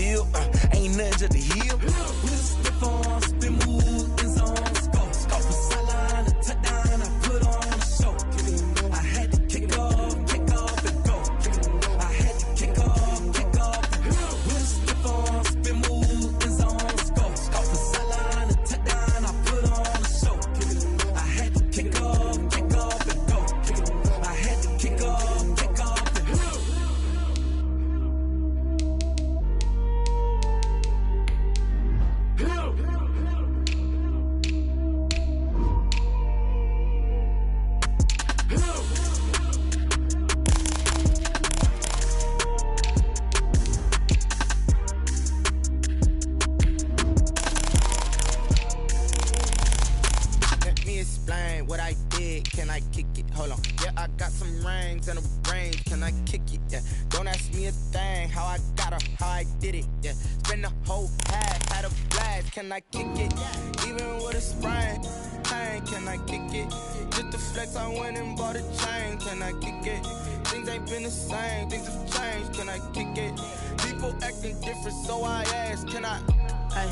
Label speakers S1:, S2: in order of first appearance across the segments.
S1: field. Ain't nothing just to heal. We'll step on, spin move, in zone, scope. Scope for sideline, a touchdown, I put on a show. I had to kick off and go. I had to kick off and go. We'll step on, spin move, in zone, scope. Scope for sideline, a touchdown, I put on a show. I had to kick off and go. I had to kick off and go. Let me explain what I did. Can I kick it? Hold on. Yeah, I got some rings and a range. Can I kick it? Yeah. Don't ask me a thing. How I got her, how I did it. Yeah. Spend the whole half, had a blast. Can I kick it? Even with a sprain. Pain, can I kick it? Just the flex, I went and bought a chain. Can I kick it? Things ain't been the same. Things have changed. Can I kick it? People acting different, so I ask. Can I?
S2: Hey,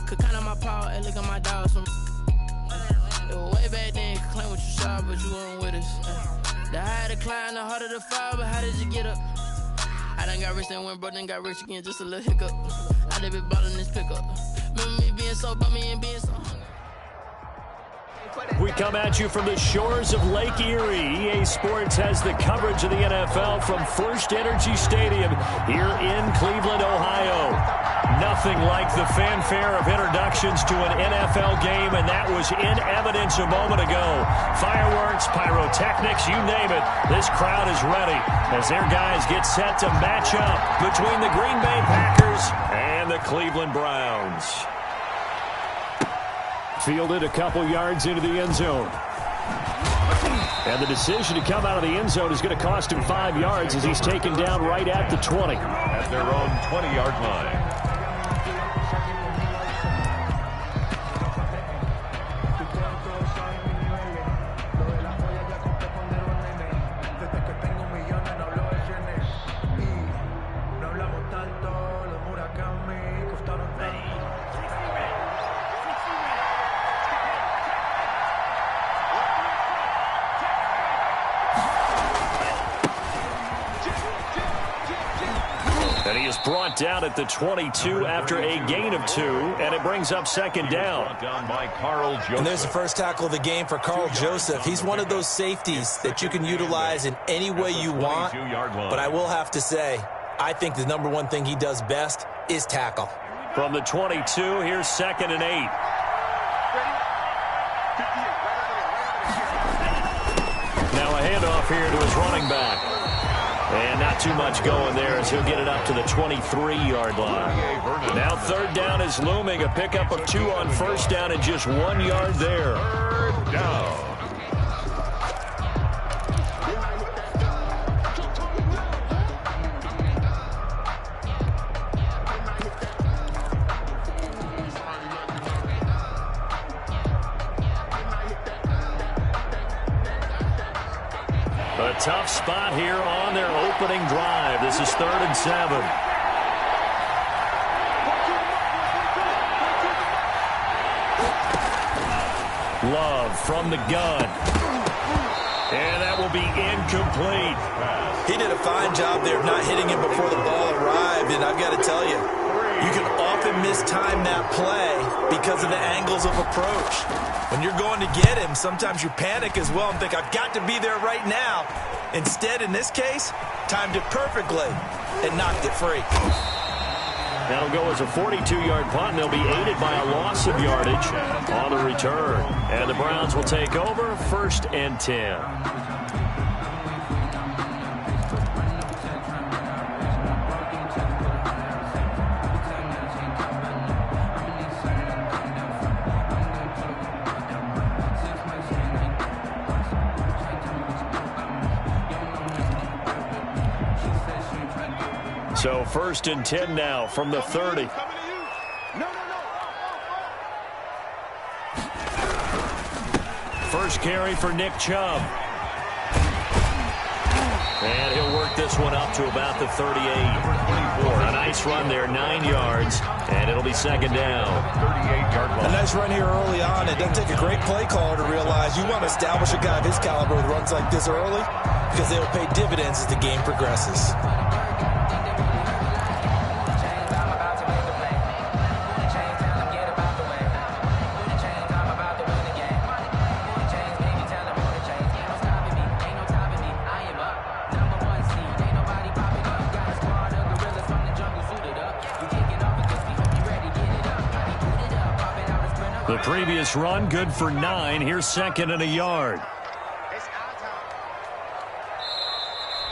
S2: could count on my power and look at my dogs. It was way back then, could claim what you saw, but you weren't with us. The higher the climb, the harder the fall, but how did you get up? I done got rich and went broke, then got rich again, just a little hiccup. I done been ballin' this pickup. Remember me being so bummy and being so hungry.
S3: We come at you from the shores of Lake Erie. EA Sports has the coverage of the NFL from First Energy Stadium here in Cleveland, Ohio. Nothing like the fanfare of introductions to an NFL game, and that was in evidence a moment ago. Fireworks, pyrotechnics, you name it. This crowd is ready as their guys get set to match up between the Green Bay Packers and the Cleveland Browns. Fielded a couple yards into the end zone. And the decision to come out of the end zone is going to cost him 5 yards as he's taken down right at the 20.
S4: At their own 20-yard line.
S3: And he is brought down at the 22 after a gain of 2, and it brings up second down.
S4: By Carl Joseph.
S5: And there's the first tackle of the game for Carl Joseph. He's one of those safeties that you can utilize in any way you want. But I will have to say, I think the number one thing he does best is tackle.
S3: From the 22, here's second and 8. Now a handoff here to his running back. And not too much going there as he'll get it up to the 23-yard line. Now third down is looming. A pickup of 2 on first down and just 1 yard there.
S4: Third down.
S3: A tough spot here on their opening drive. This is 3rd and 7. Love from the gun. And that will be incomplete.
S5: He did a fine job there of not hitting him before the ball arrived, and I've got to tell you, you can often mistime that play because of the angles of approach. When you're going to get him, sometimes you panic as well and think, I've got to be there right now. Instead, in this case, timed it perfectly and knocked it free.
S3: That'll go as a 42-yard punt, and they'll be aided by a loss of yardage on the return. And the Browns will take over 1st and 10. So 1st and 10 now from the 30. First carry for Nick Chubb. And he'll work this one up to about the 38. A nice run there, 9 yards, and it'll be second down.
S4: 38-yard line.
S5: A nice run here early on. It doesn't take a great play caller to realize you want to establish a guy of his caliber with runs like this early because they will pay dividends as the game progresses.
S3: The previous run, good for 9. Here's second and a yard.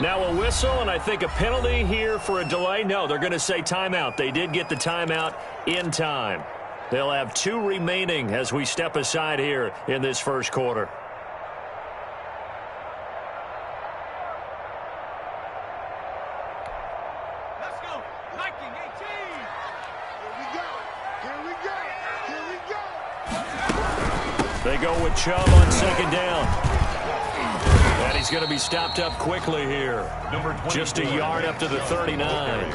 S3: Now a whistle, and I think a penalty here for a delay. No, they're going to say timeout. They did get the timeout in time. They'll have 2 remaining as we step aside here in this first quarter.
S6: Let's go. Viking 18. Here we go. Here we go. Here we go.
S3: They go with Chubb on second down. And he's going to be stopped up quickly here. Just a yard up to the 39.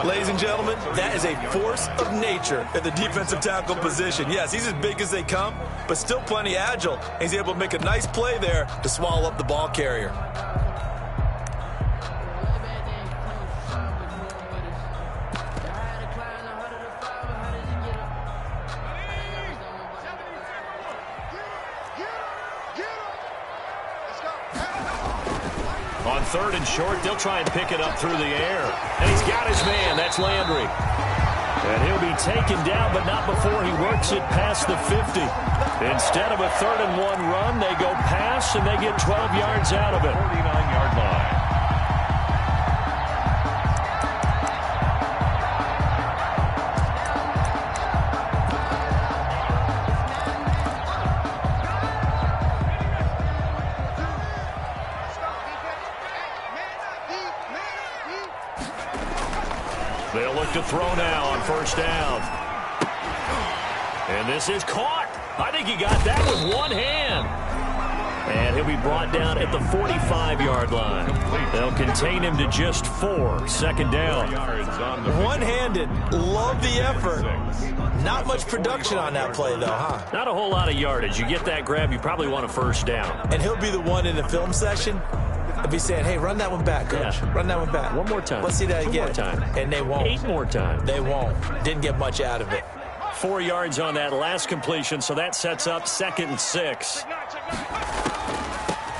S5: Ladies and gentlemen, that is a force of nature at the defensive tackle position. Yes, he's as big as they come, but still plenty agile. He's able to make a nice play there to swallow up the ball carrier.
S3: On third and short, they'll try and pick it up through the air. And he's got his man. That's Landry. And he'll be taken down, but not before he works it past the 50. Instead of a 3rd and 1 run, they go pass, and they get 12 yards out of it.
S4: 49-yard line.
S3: They'll look to throw now on first down. And this is caught. I think he got that with one hand. And he'll be brought down at the 45-yard line. They'll contain him to just 4. Second down.
S5: One-handed. Love the effort. Not much production on that play, though, huh?
S3: Not a whole lot of yardage. You get that grab, you probably want a first down.
S5: And he'll be the one in the film session and be saying, hey, run that one back, coach.
S3: Yeah.
S5: Run that one back.
S3: One more time.
S5: Let's see that again.
S3: 2 more time.
S5: And they won't.
S3: 8 more times.
S5: They won't. Didn't get much out of it.
S3: 4 yards on that last completion, so that sets up 2nd and 6.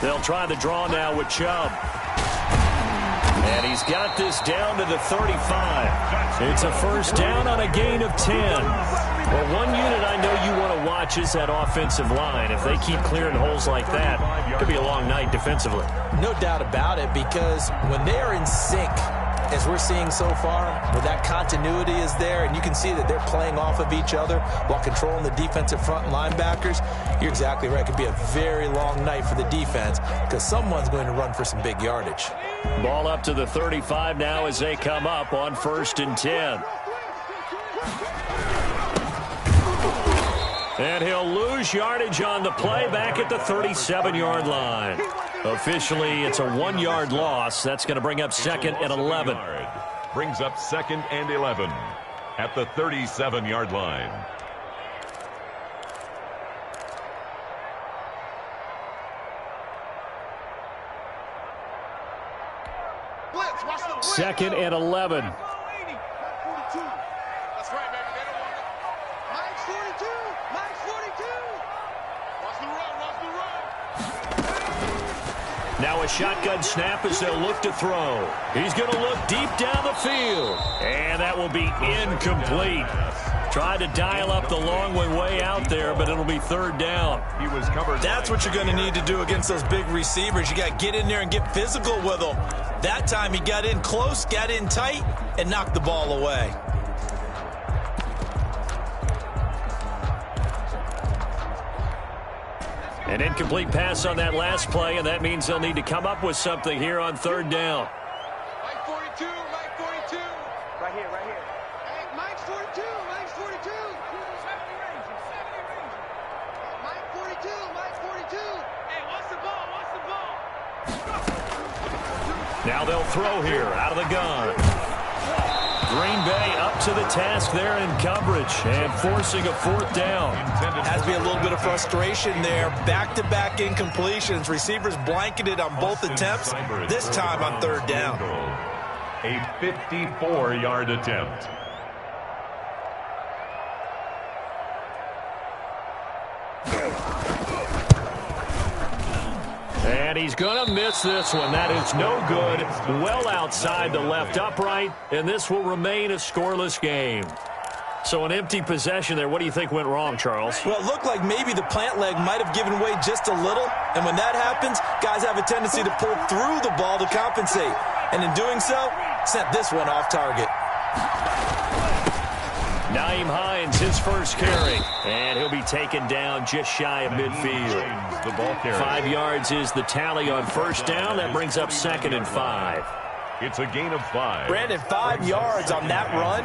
S3: They'll try the draw now with Chubb. And he's got this down to the 35. It's a first down on a gain of 10. Well, one unit I know you want to watch is that offensive line. If they keep clearing holes like that, it could be a long night defensively.
S5: No doubt about it, because when they are in sync, as we're seeing so far, where that continuity is there, and you can see that they're playing off of each other while controlling the defensive front linebackers, you're exactly right. It could be a very long night for the defense because someone's going to run for some big yardage.
S3: Ball up to the 35 now as they come up on 1st and 10. And he'll lose yardage on the play back at the 37-yard line. Officially, it's a 1-yard loss. That's going to bring up 2nd and 11.
S4: Brings up 2nd and 11 at the 37-yard line.
S6: Blitz, watch the blitz.
S3: 2nd and 11.
S6: That's right, baby. They don't want it. Mike's 42. Mike's 42. Watch the run. Watch the run.
S3: Now a shotgun snap as they'll look to throw. He's going to look deep down the field. And that will be incomplete. Tried to dial up the long one way out there, but it'll be 3rd down.
S4: He was covered.
S5: That's what you're going to need to do against those big receivers. You got to get in there and get physical with them. That time he got in close, got in tight, and knocked the ball away.
S3: An incomplete pass on that last play, and that means they'll need to come up with something here on 3rd down.
S6: Mike 42. Mike 42.
S7: Right here, right here.
S6: Hey, Mike's 42. Mike's 42. 70 Ranger. 70 Ranger. Mike 42. Mike 42. Hey, watch the ball. Watch the ball.
S3: Now they'll throw here out of the gun. Green Bay up to the task there in coverage and forcing a fourth down.
S5: Has to be a little bit of frustration there. Back-to-back incompletions. Receivers blanketed on both attempts, this time on third down.
S4: A 54-yard attempt.
S3: And he's going to miss this one. That is no good. Well outside the left upright, and this will remain a scoreless game. So an empty possession there. What do you think went wrong, Charles?
S5: Well, it looked like maybe the plant leg might have given way just a little. And when that happens, guys have a tendency to pull through the ball to compensate. And in doing so, sent this one off target.
S3: Nyheim Hines, his first carry. And he'll be taken down just shy of midfield. 5 yards is the tally on first down. That brings up 2nd and 5.
S4: It's a gain of 5.
S5: Brandon, 5 yards on that run.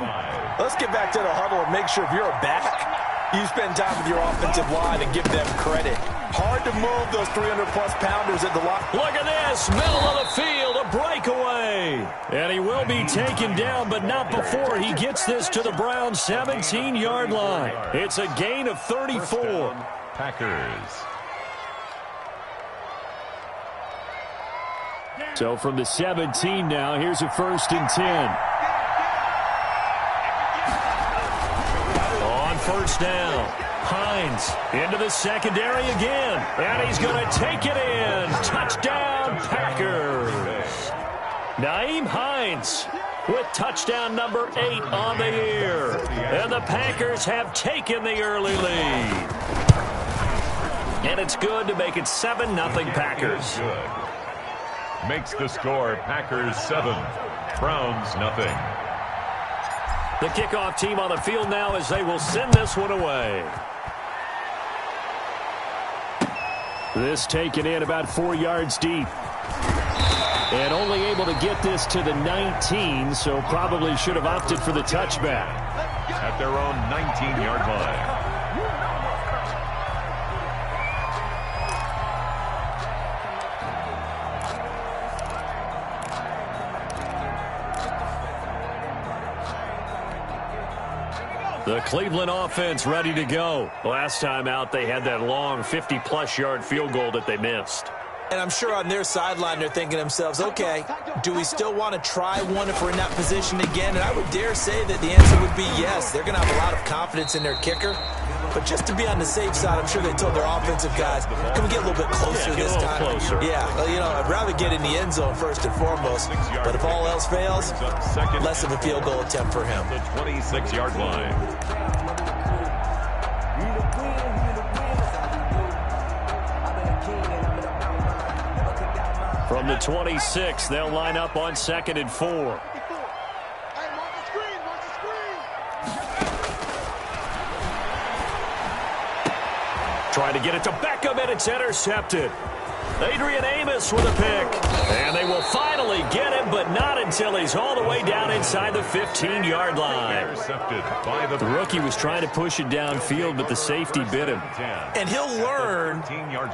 S5: Let's get back to the huddle and make sure if you're a back, you spend time with your offensive line and give them credit. Hard to move those 300-plus pounders at the line.
S3: Look at this, middle of the field, a breakaway. And he will be taken down, but not before he gets this to the Browns' 17-yard line. It's a gain of 34.
S4: Packers.
S3: So from the 17 now, here's a 1st and 10. On first down, Hines into the secondary again. And he's going to take it in. Touchdown, Packers. Nyheim Hines with touchdown number 8 on the year. And the Packers have taken the early lead. And it's good to make it 7-0 Packers.
S4: Makes the score Packers 7, Browns nothing.
S3: The kickoff team on the field now as they will send this one away. This taken in about 4 yards deep. And only able to get this to the 19, so probably should have opted for the touchback.
S4: At their own 19-yard line.
S3: The Cleveland offense ready to go. Last time out, they had that long 50-plus yard field goal that they missed.
S5: And I'm sure on their sideline they're thinking to themselves, okay, do we still want to try one if we're in that position again? And I would dare say that the answer would be yes. They're going to have a lot of confidence in their kicker. But just to be on the safe side, I'm sure they told their offensive guys, can we get a little bit closer this time?
S3: Closer.
S5: Yeah, well, you know, I'd rather get in the end zone first and foremost. But if all else fails, less of a field goal attempt for him.
S4: The 26-yard line.
S3: From the 26, they'll line up on 2nd and 4. Trying to get it to Beckham, and it's intercepted. Adrian Amos with a pick. And they will finally get him, but not until he's all the way down inside the 15-yard line.
S4: Intercepted by
S3: The rookie was trying to push it downfield, but the safety bit him.
S5: And he'll learn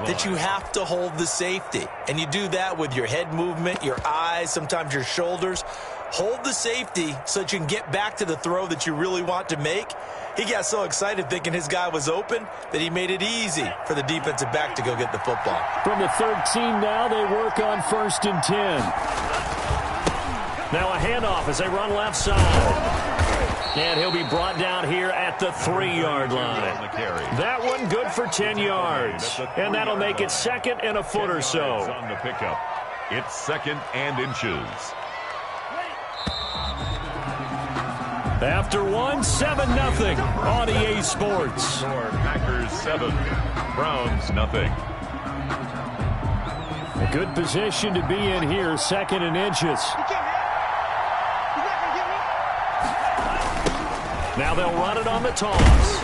S5: that you have to hold the safety. And you do that with your head movement, your eyes, sometimes your shoulders. Hold the safety so that you can get back to the throw that you really want to make. He got so excited thinking his guy was open that he made it easy for the defensive back to go get the football.
S3: From the 13 now, they work on 1st and 10. Now a handoff as they run left side. And he'll be brought down here at the 3-yard line. That one good for 10 yards. And that'll make it 2nd and a foot or so.
S4: On the pickup. It's 2nd and inches.
S3: After 7-0 on EA Sports.
S4: Score Packers 7, Browns nothing.
S3: A good position to be in here, 2nd and inches. Now they'll run it on the toss.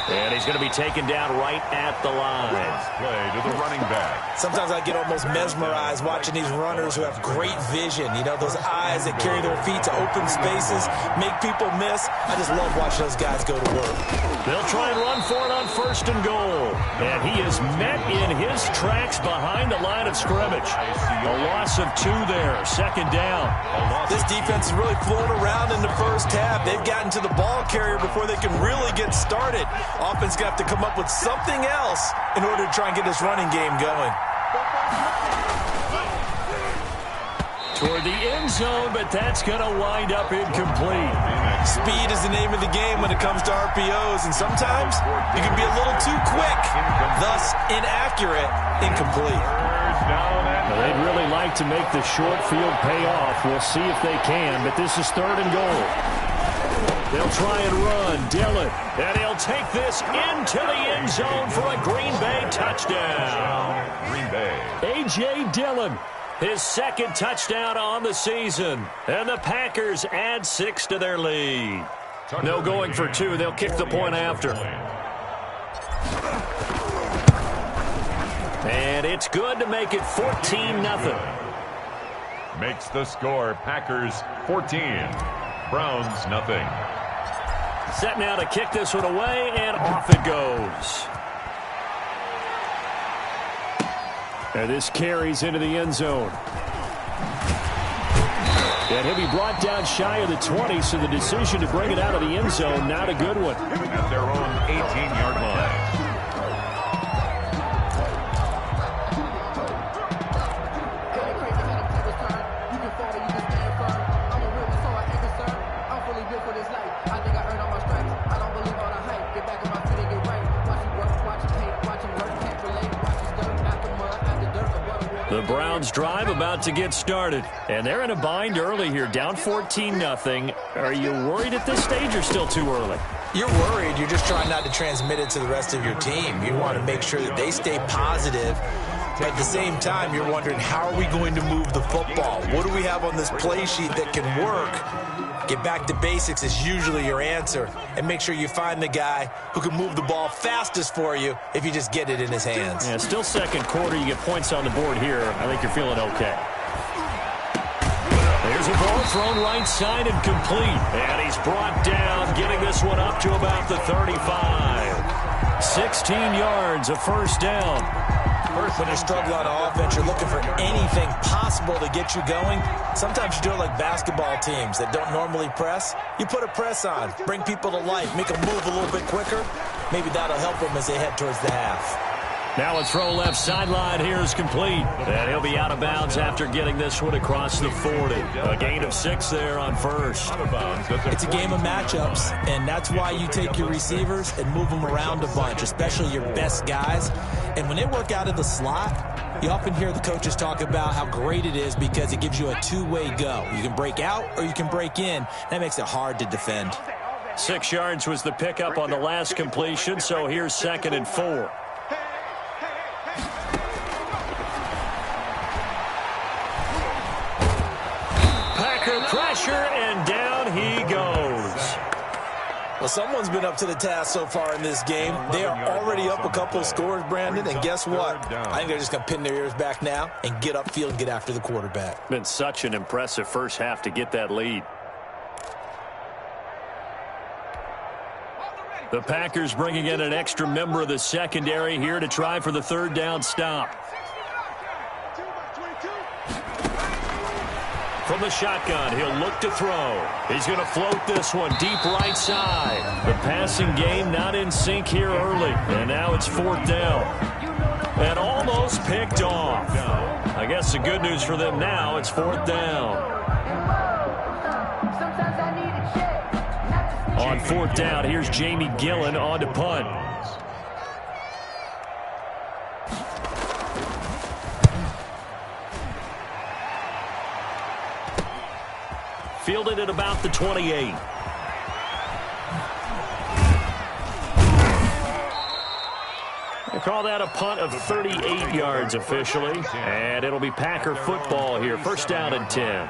S3: And he's going to be taken down right at the line.
S4: Play to the running back.
S5: Sometimes I get almost mesmerized watching these runners who have great vision. You know, those eyes that carry their feet to open spaces, make people miss. I just love watching those guys go to work.
S3: They'll try and run for it on 1st and goal. And he is met in his tracks behind the line of scrimmage. A loss of 2 there. 2nd down.
S5: This defense is really flown around in the first half. They've gotten to the ball carrier before they can really get started. Offense got to come up with something else in order to try and get this running game going.
S3: Toward the end zone, but that's going to wind up incomplete.
S5: Speed is the name of the game when it comes to RPOs, and sometimes you can be a little too quick, thus inaccurate, incomplete.
S3: Well, they'd really like to make the short field pay off. We'll see if they can, but this is 3rd and goal. They'll try and run. Dillon. And he'll take this into the end zone for a Green Bay touchdown.
S4: Green Bay.
S3: A.J. Dillon, his 2nd touchdown on the season. And the Packers add 6 to their lead. No going for 2. They'll kick the point after. And it's good to make it 14-0.
S4: Makes the score Packers 14. Browns nothing.
S3: Set now to kick this one away, and off it goes. And this carries into the end zone. And he'll be brought down shy of the 20, so the decision to bring it out of the end zone, not a good one.
S4: At their own 18-yard line.
S3: The Browns drive about to get started, and they're in a bind early here, down 14-0. Are you worried at this stage or still too early?
S5: You're worried. You're just trying not to transmit it to the rest of your team. You want to make sure that they stay positive. But at the same time, you're wondering, how are we going to move the football? What do we have on this play sheet that can work? Get back to basics is usually your answer. And make sure you find the guy who can move the ball fastest for you if you just get it in his hands.
S3: Yeah, still 2nd quarter. You get points on the board here. I think you're feeling okay. There's a ball thrown right side and complete. And he's brought down, getting this one up to about the 35. 16 yards, a 1st down.
S5: When you're struggling on offense, you're looking for anything possible to get you going. Sometimes you do it like basketball teams that don't normally press. You put a press on, bring people to life, make them move a little bit quicker. Maybe that'll help them as they head towards the half.
S3: Now a throw left sideline here is complete. And he'll be out of bounds after getting this one across the 40. A gain of 6 there on 1st.
S5: It's a game of matchups, and that's why you take your receivers and move them around a bunch, especially your best guys. And when they work out of the slot, you often hear the coaches talk about how great it is because it gives you a two-way go. You can break out or you can break in. That makes it hard to defend.
S3: 6 yards was the pickup on the last completion, so here's 2nd and 4. Pressure, and down he goes.
S5: Well, someone's been up to the task so far in this game. They are already up a couple of scores, Brandon, and guess what? I think they're just going to pin their ears back now and get upfield and get after the quarterback.
S3: Been such an impressive first half to get that lead. The Packers bringing in an extra member of the secondary here to try for the 3rd down stop. From the shotgun, he'll look to throw. He's going to float this one deep right side. The passing game not in sync here early. And now it's 4th down. And almost picked off. I guess the good news for them now, it's 4th down. On 4th down, here's Jamie Gillen on to punt. Fielded at about the 28. They call that a punt of 38 yards officially. And it'll be Packer football here. 1st down and 10.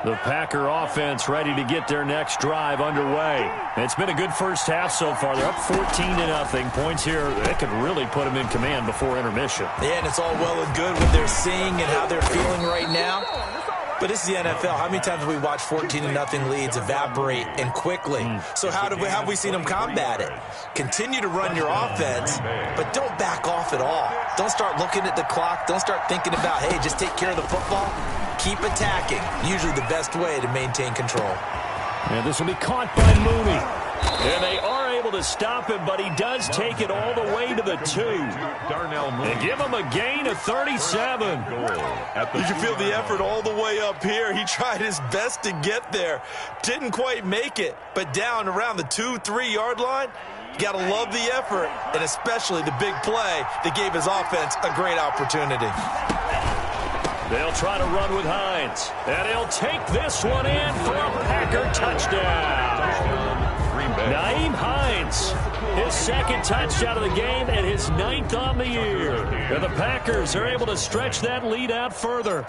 S3: The Packer offense ready to get their next drive underway. It's been a good first half so far. They're up 14-0. Points here, that could really put them in command before intermission.
S5: Yeah, and it's all well and good what they're seeing and how they're feeling right now. But this is the NFL. How many times have we watched 14-0 leads evaporate and quickly? So how have we seen them combat it? Continue to run your offense, but don't back off at all. Don't start looking at the clock. Don't start thinking about, hey, just take care of the football. Keep attacking. Usually the best way to maintain control.
S3: And this will be caught by Mooney. And they are able to stop him, but he does take it all the way to the 2. They give him a gain of 37.
S5: You can feel the effort all the way up here. He tried his best to get there. Didn't quite make it, but down around the 2-3 yard line, you got to love the effort, and especially the big play that gave his offense a great opportunity.
S3: They'll try to run with Hines, and he'll take this one in for a Packer touchdown. Nyheim Hines, his second touchdown of the game and his 9th on the year. And the Packers are able to stretch that lead out further.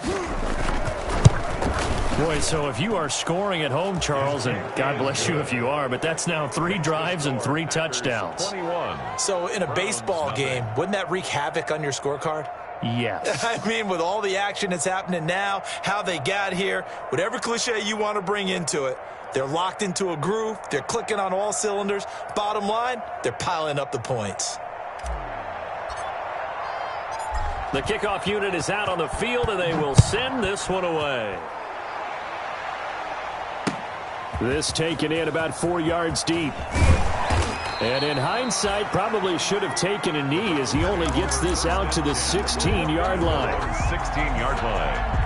S3: Boy, so if you are scoring at home, Charles, and God bless you if you are, but that's now 3 drives and 3 touchdowns.
S5: So in a baseball game, wouldn't that wreak havoc on your scorecard?
S3: Yes.
S5: I mean, with all the action that's happening now, how they got here, whatever cliche you want to bring into it, they're locked into a groove. They're clicking on all cylinders. Bottom line, they're piling up the points.
S3: The kickoff unit is out on the field, and they will send this one away. This taken in about 4 yards deep. And in hindsight, probably should have taken a knee as he only gets this out to the 16-yard line.
S4: 16-yard line.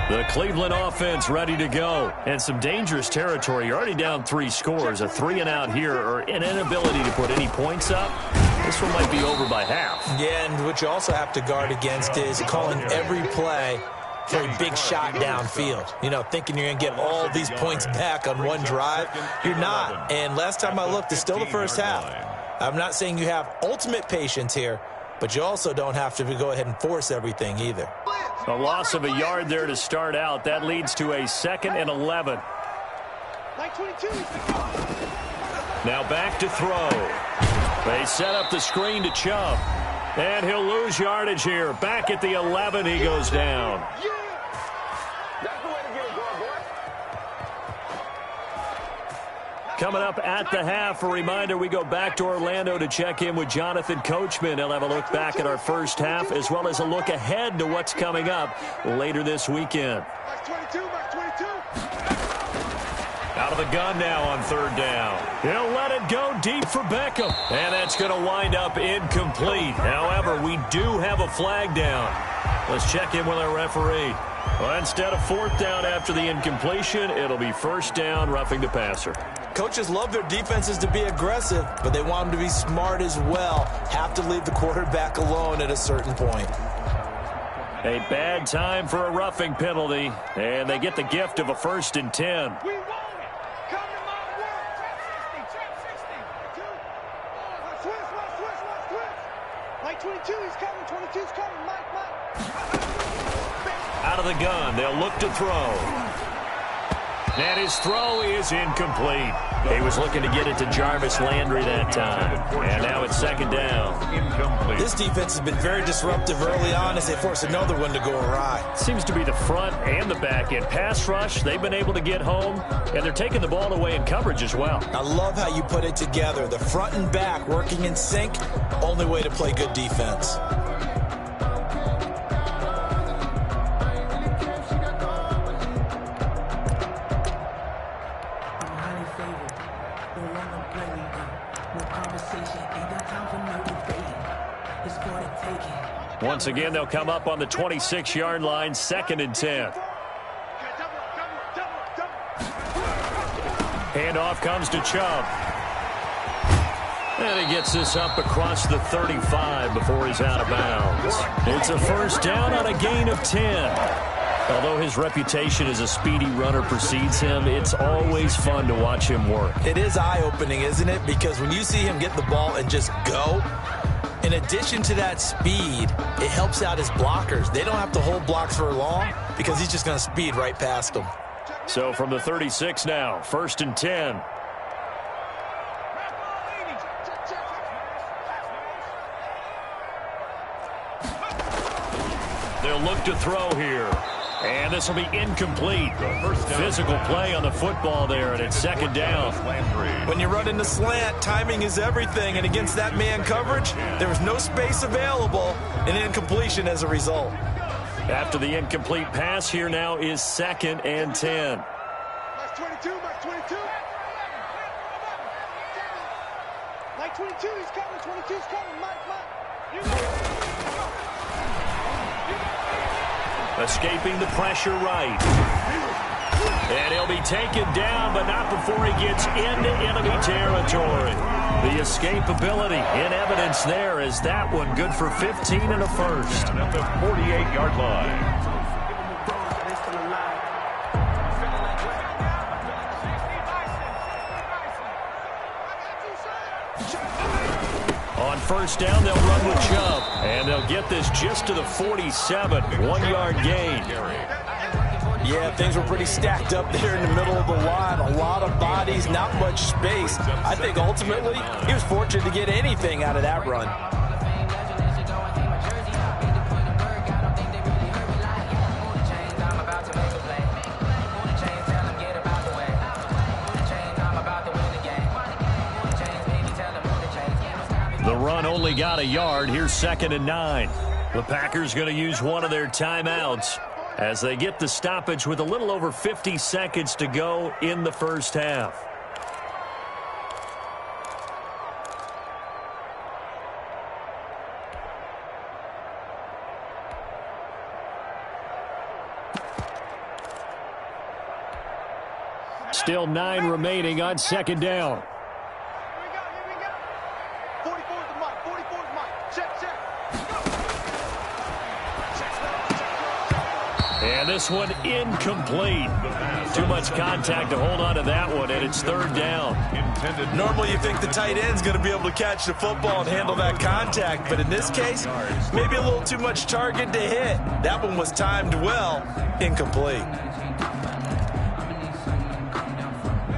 S3: The Cleveland offense ready to go. And some dangerous territory. You're already down 3 scores. A 3-and-out here, or an inability to put any points up. This one might be over by half.
S5: Yeah, and what you also have to guard against is calling every play for a big shot downfield. You know, thinking you're going to get all these points back on one drive. You're not. And last time I looked, it's still the first half. I'm not saying you have ultimate patience here, but you also don't have to go ahead and force everything either.
S3: A loss of a yard there to start out. That leads to a 2nd and 11. Now back to throw. They set up the screen to Chubb. And he'll lose yardage here. Back at the 11, he goes down. Coming up at the half, a reminder, we go back to Orlando to check in with Jonathan Coachman. He'll have a look back at our first half as well as a look ahead to what's coming up later this weekend. Out of the gun now on 3rd down. He'll let it go deep for Beckham. And that's going to wind up incomplete. However, we do have a flag down. Let's check in with our referee. Well, instead of 4th down after the incompletion, it'll be 1st down, roughing the passer.
S5: Coaches love their defenses to be aggressive, but they want them to be smart as well. Have to leave the quarterback alone at a certain point.
S3: A bad time for a roughing penalty, and they get the gift of a 1st and 10. Out of the gun, they'll look to throw. And his throw is incomplete. He was looking to get it to Jarvis Landry that time. And now it's 2nd down.
S4: Incomplete.
S5: This defense has been very disruptive early on as they force another one to go awry.
S3: Seems to be the front and the back end. Pass rush, they've been able to get home, and they're taking the ball away in coverage as well.
S5: I love how you put it together. The front and back working in sync, only way to play good defense.
S3: Once again, they'll come up on the 26-yard line, 2nd and 10. Handoff comes to Chubb. And he gets this up across the 35 before he's out of bounds. It's a 1st down on a gain of 10. Although his reputation as a speedy runner precedes him, it's always fun to watch him work.
S5: It is eye-opening, isn't it? Because when you see him get the ball and just go, in addition to that speed, it helps out his blockers. They don't have to hold blocks for long because he's just going to speed right past them.
S3: So from the 36 now, 1st and 10. They'll look to throw here. And this will be incomplete. Physical play on the football there, and it's 2nd down.
S5: When you run into slant, timing is everything, and against that man coverage, there was no space available, and incompletion as a result.
S3: After the incomplete pass, here now is 2nd and 10.
S6: Mike 22, Mike 22. Mike 22, he's coming, 22's coming, Mike. You know.
S3: Escaping the pressure right. And he'll be taken down, but not before he gets into enemy territory. The escapability in evidence there is that one good for 15 and a first.
S4: At the 48-yard line.
S3: On 1st down, they'll run with Chubb. And they'll get this just to the 47. 1-yard gain.
S5: Yeah, things were pretty stacked up there in the middle of the line. A lot of bodies, not much space. I think ultimately he was fortunate to get anything out of that run.
S3: The run only got a yard. Here's 2nd and 9. The Packers going to use one of their timeouts as they get the stoppage with a little over 50 seconds to go in the first half. Still 9 remaining on 2nd down. And this one incomplete. Too much contact to hold on to that one, and it's 3rd down.
S5: Normally you think the tight end's going to be able to catch the football and handle that contact, but in this case, maybe a little too much target to hit. That one was timed well, incomplete.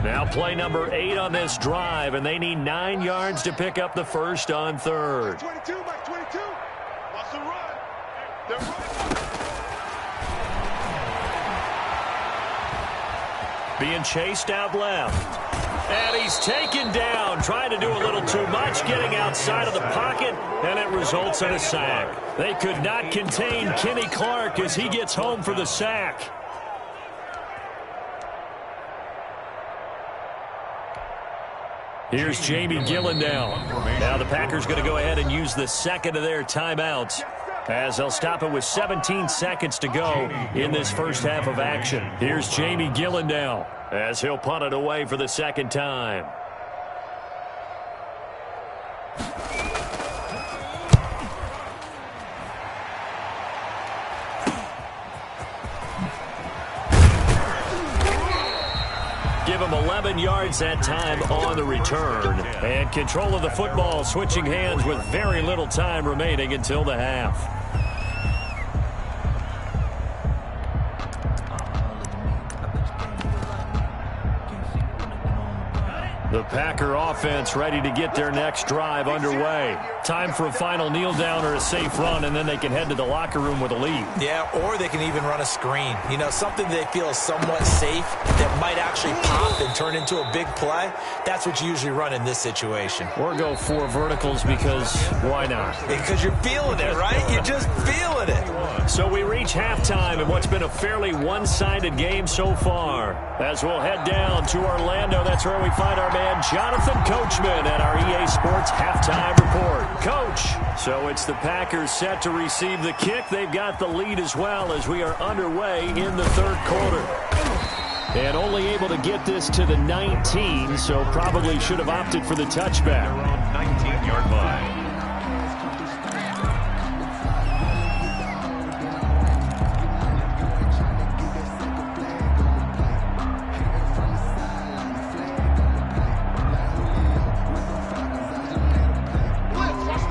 S3: Now play number 8 on this drive, and they need 9 yards to pick up the first on 3rd.
S6: Mike 22, Mike 22. What's the run? They're running.
S3: Being chased out left. And he's taken down, trying to do a little too much, getting outside of the pocket, and it results in a sack. They could not contain Kenny Clark as he gets home for the sack. Here's Jamie Gillendow. Now the Packers going to go ahead and use the 2nd of their timeouts, as they'll stop it with 17 seconds to go in this first half of action. Here's Jamie Gillendow as he'll punt it away for the 2nd time. Give him 11 yards that time on the return. And control of the football switching hands with very little time remaining until the half. The Packer offense ready to get their next drive underway. Time for a final kneel down or a safe run, and then they can head to the locker room with a lead.
S5: Yeah, or they can even run a screen. You know, something they feel is somewhat safe that might actually pop and turn into a big play. That's what you usually run in this situation.
S3: Or go 4 verticals because why not?
S5: Because you're feeling it, right? You're just feeling it.
S3: So we reach halftime in what's been a fairly one-sided game so far. As we'll head down to Orlando, that's where we find our man Jonathan Coachman at our EA Sports Halftime Report. Coach, so it's the Packers set to receive the kick. They've got the lead as well as we are underway in the 3rd quarter. And only able to get this to the 19, so probably should have opted for the touchback.
S4: They're on 19-yard line.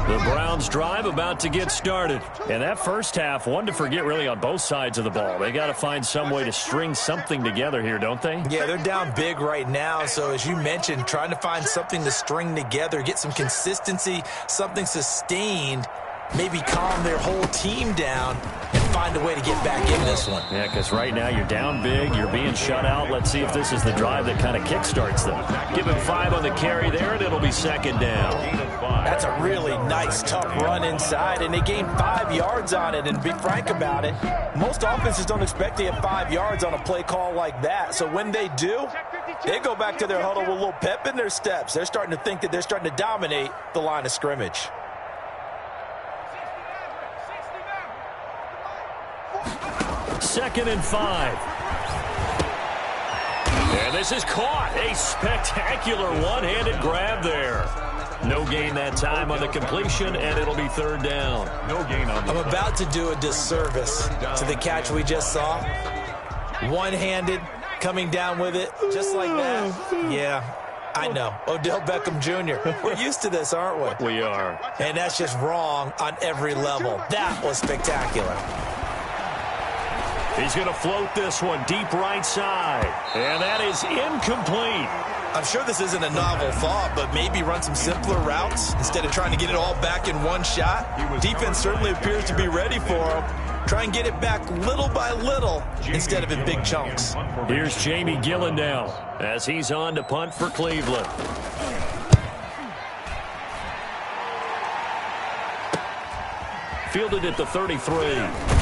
S3: The Browns drive about to get started. And that first half, one to forget really on both sides of the ball. They got to find some way to string something together here, don't they?
S5: Yeah, they're down big right now. So as you mentioned, trying to find something to string together, get some consistency, something sustained, maybe calm their whole team down and find a way to get back in this one.
S3: Yeah, because right now you're down big, you're being shut out. Let's see if this is the drive that kind of kickstarts them. Give him 5 on the carry there, and it'll be second down.
S5: That's a really nice, tough run inside, and they gained 5 yards on it. And to be frank about it, most offenses don't expect to get 5 yards on a play call like that. So when they do, they go back to their huddle with a little pep in their steps. They're starting to think that they're starting to dominate the line of scrimmage.
S3: Second and 5. And this is caught. A spectacular one-handed grab there. No gain that time on the completion, and it'll be third down.
S4: No gain on the
S5: I'm about to do a disservice to the catch we just saw. One-handed, coming down with it, just like that. Yeah, I know. Odell Beckham Jr. We're used to this, aren't we?
S3: We are.
S5: And that's just wrong on every level. That was spectacular.
S3: He's going to float this one deep right side. And that is incomplete.
S5: I'm sure this isn't a novel thought, but maybe run some simpler routes instead of trying to get it all back in one shot. Defense certainly appears to be ready for him. Try and get it back little by little instead of in big chunks.
S3: Here's Jamie Gillen now as he's on to punt for Cleveland. Fielded at the 33.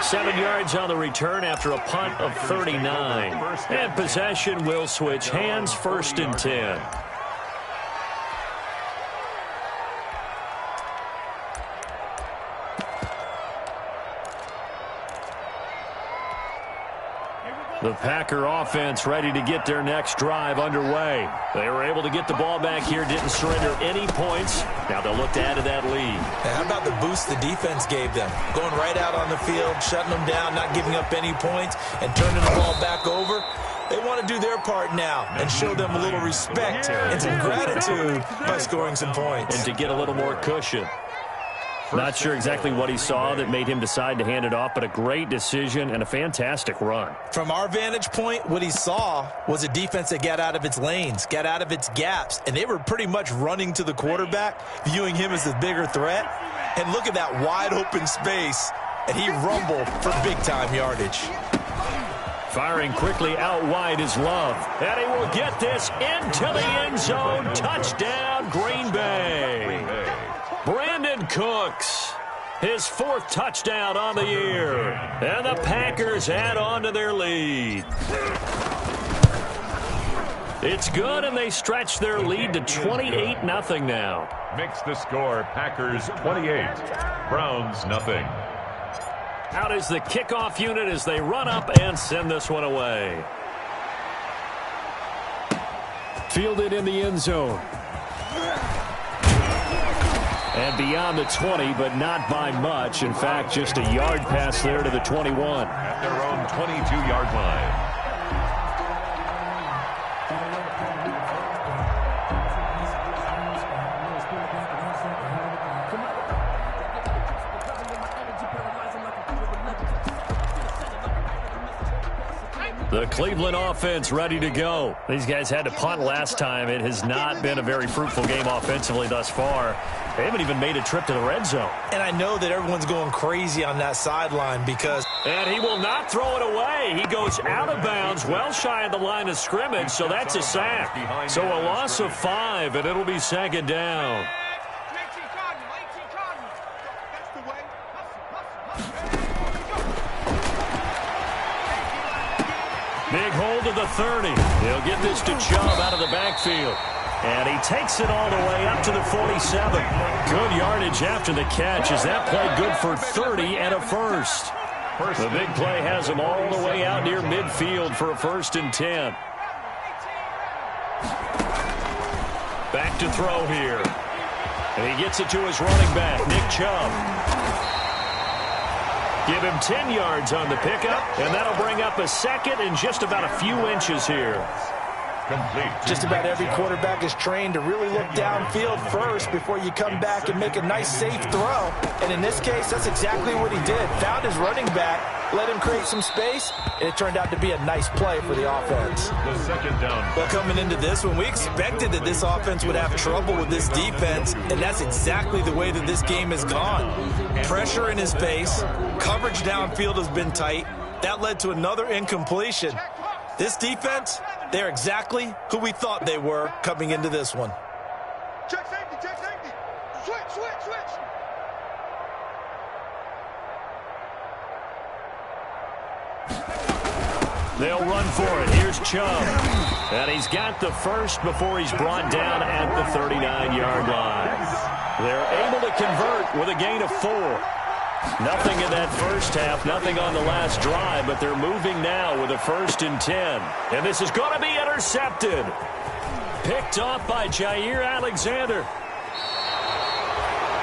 S3: 7 yards on the return after a punt of 39. And possession will switch hands, first and 10. The Packer offense ready to get their next drive underway. They were able to get the ball back here, didn't surrender any points. Now they'll look to add to that lead.
S5: Now, how about the boost the defense gave them? Going right out on the field, shutting them down, not giving up any points, and turning the ball back over. They want to do their part now and show them a little respect and some gratitude by scoring some points.
S3: And to get a little more cushion. Not sure exactly what he saw that made him decide to hand it off, but a great decision and a fantastic run.
S5: From our vantage point, what he saw was a defense that got out of its lanes, got out of its gaps, and they were pretty much running to the quarterback, viewing him as the bigger threat. And look at that wide open space, and he rumbled for big-time yardage.
S3: Firing quickly out wide is Love. And he will get this into the end zone. Touchdown, Green Bay. Brandon Cooks, his 4th touchdown on the year. And the Packers add on to their lead. It's good, and they stretch their lead to 28-0 now.
S4: Makes the score Packers 28, Browns nothing.
S3: Out is the kickoff unit as they run up and send this one away. Fielded in the end zone. And beyond the 20, but not by much. In fact, just a yard pass there to the 21.
S4: At their own 22-yard line.
S3: The Cleveland offense ready to go. These guys had to punt last time. It has not been a very fruitful game offensively thus far. They haven't even made a trip to the red zone.
S5: And I know that everyone's going crazy on that sideline because...
S3: And he will not throw it away. He goes out of bounds, well shy of the line of scrimmage, so that's a sack. So a loss of 5, and it'll be second down. Big hold of the 30. He'll get this to Chubb out of the backfield. And he takes it all the way up to the 47. Good yardage after the catch as that play good for 30 and a first. The big play has him all the way out near midfield for a 1st and 10. Back to throw here. And he gets it to his running back, Nick Chubb. Give him 10 yards on the pickup, and that'll bring up a second and just about a few inches here.
S4: Complete.
S5: Just about every quarterback is trained to really look downfield first before you come back and make a nice, safe throw. And in this case, that's exactly what he did. Found his running back, let him create some space, and it turned out to be a nice play for the offense.
S4: The second down.
S5: Well, coming into this one, we expected that this offense would have trouble with this defense, and that's exactly the way that this game has gone. Pressure in his face, coverage downfield has been tight. That led to another incompletion. This defense, they're exactly who we thought they were coming into this one.
S6: Check safety, check safety. Switch, switch, switch.
S3: They'll run for it. Here's Chubb. And he's got the first before he's brought down at the 39-yard line. They're able to convert with a gain of 4. Nothing in that first half, nothing on the last drive, but they're moving now with a 1st and 10. And this is going to be intercepted. Picked off by Jair Alexander.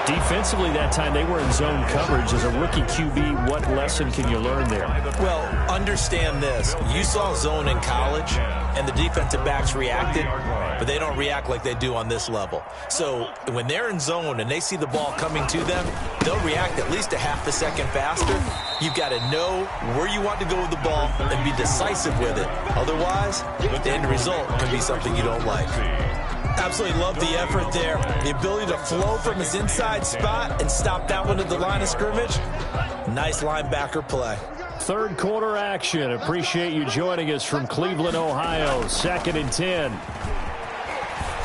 S3: Defensively that time, they were in zone coverage. As a rookie QB, what lesson can you learn there?
S5: Well, understand this. You saw zone in college, and the defensive backs reacted, but they don't react like they do on this level. So when they're in zone and they see the ball coming to them, they'll react at least a half a second faster. You've got to know where you want to go with the ball and be decisive with it. Otherwise, the end result can be something you don't like. Absolutely love the effort there. The ability to flow from his inside spot and stop that one at the line of scrimmage. Nice linebacker play.
S3: Third quarter action. Appreciate you joining us from Cleveland, Ohio. 2nd and 10.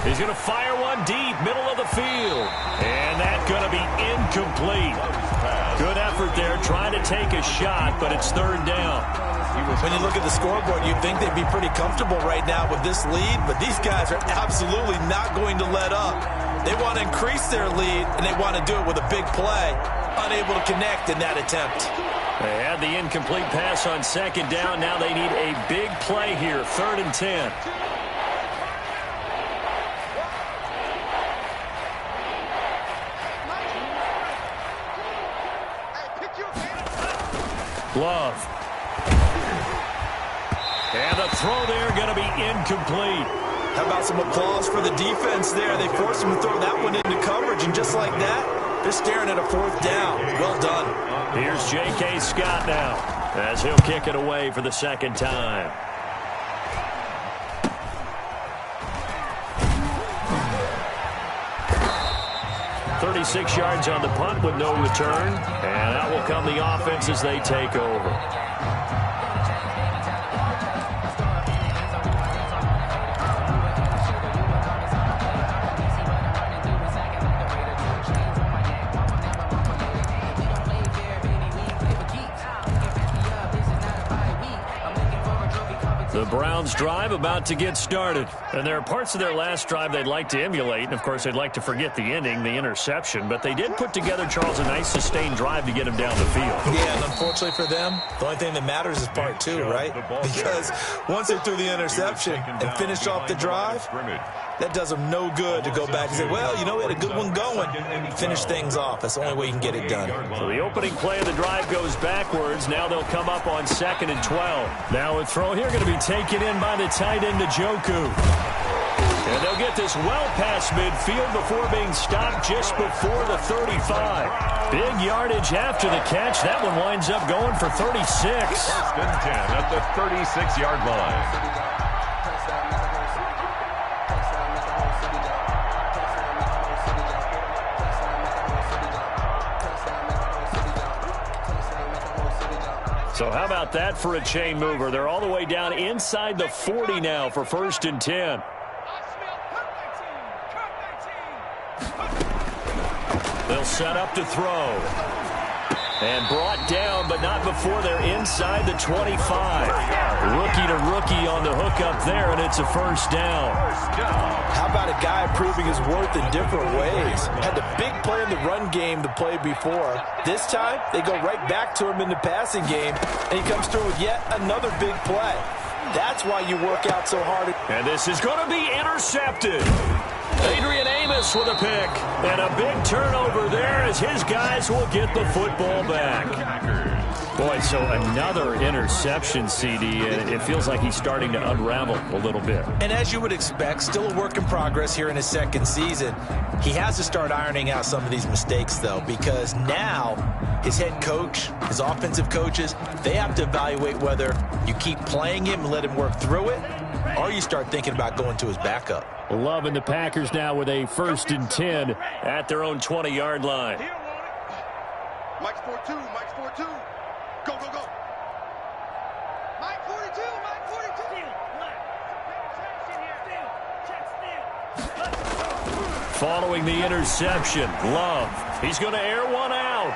S3: He's going to fire one deep, middle of the field. And that's going to be incomplete. Good effort there, trying to take a shot, but it's 3rd down.
S5: When you look at the scoreboard, you'd think they'd be pretty comfortable right now with this lead, but these guys are absolutely not going to let up. They want to increase their lead, and they want to do it with a big play. Unable to connect in that attempt.
S3: They had the incomplete pass on 2nd down. Now they need a big play here, 3rd and 10. Love. And the throw there going to be incomplete.
S5: How about some applause for the defense there? They forced him to throw that one into coverage, and just like that, they're staring at a 4th down. Well done.
S3: Here's J.K. Scott now as he'll kick it away for the 2nd time. "36 yards on the punt with no return. And that will come the offense as they take over. The Browns drive about to get started. And there are parts of their last drive they'd like to emulate. And, of course, they'd like to forget the ending, the interception. But they did put together, Charles, a nice sustained drive to get him down the field.
S5: Yeah, and unfortunately for them, the only thing that matters is part 2, right? Because once they threw the interception and finished off the drive, that does them no good to go back and say, well, you know, we had a good one going. Finish things off. That's the only way you can get it done.
S3: So the opening play of the drive goes backwards. Now they'll come up on 2nd and 12. Now a throw here going to be taken in by the tight end, Njoku. And they'll get this well past midfield before being stopped just before the 35. Big yardage after the catch. That one winds up going for 36.
S4: 1st and 10 at the 36-yard line.
S3: So how about that for a chain mover? They're all the way down inside the 40 now for 1st and 10. They'll set up to throw. And brought down, but not before they're inside the 25. Rookie to rookie on the hook up there, and it's a 1st down.
S5: How about a guy proving his worth in different ways? Had the big play in the run game to play before. This time, they go right back to him in the passing game, and he comes through with yet another big play. That's why you work out so hard.
S3: And this is going to be intercepted. Adrian Amos Davis with a pick. And a big turnover there as his guys will get the football back. Boy, so another interception, CD, and it feels like he's starting to unravel a little bit.
S5: And as you would expect, still a work in progress here in his second season. He has to start ironing out some of these mistakes, though, because now his head coach, his offensive coaches, they have to evaluate whether you keep playing him and let him work through it, or you start thinking about going to his backup.
S3: Loving the Packers now with a 1st and 10 at their own 20-yard line.
S6: Mike's 4-2, Mike's 4-2. Go, go, go. Mike 42, Mike 42.
S3: Following the interception, Love. He's going to air one out.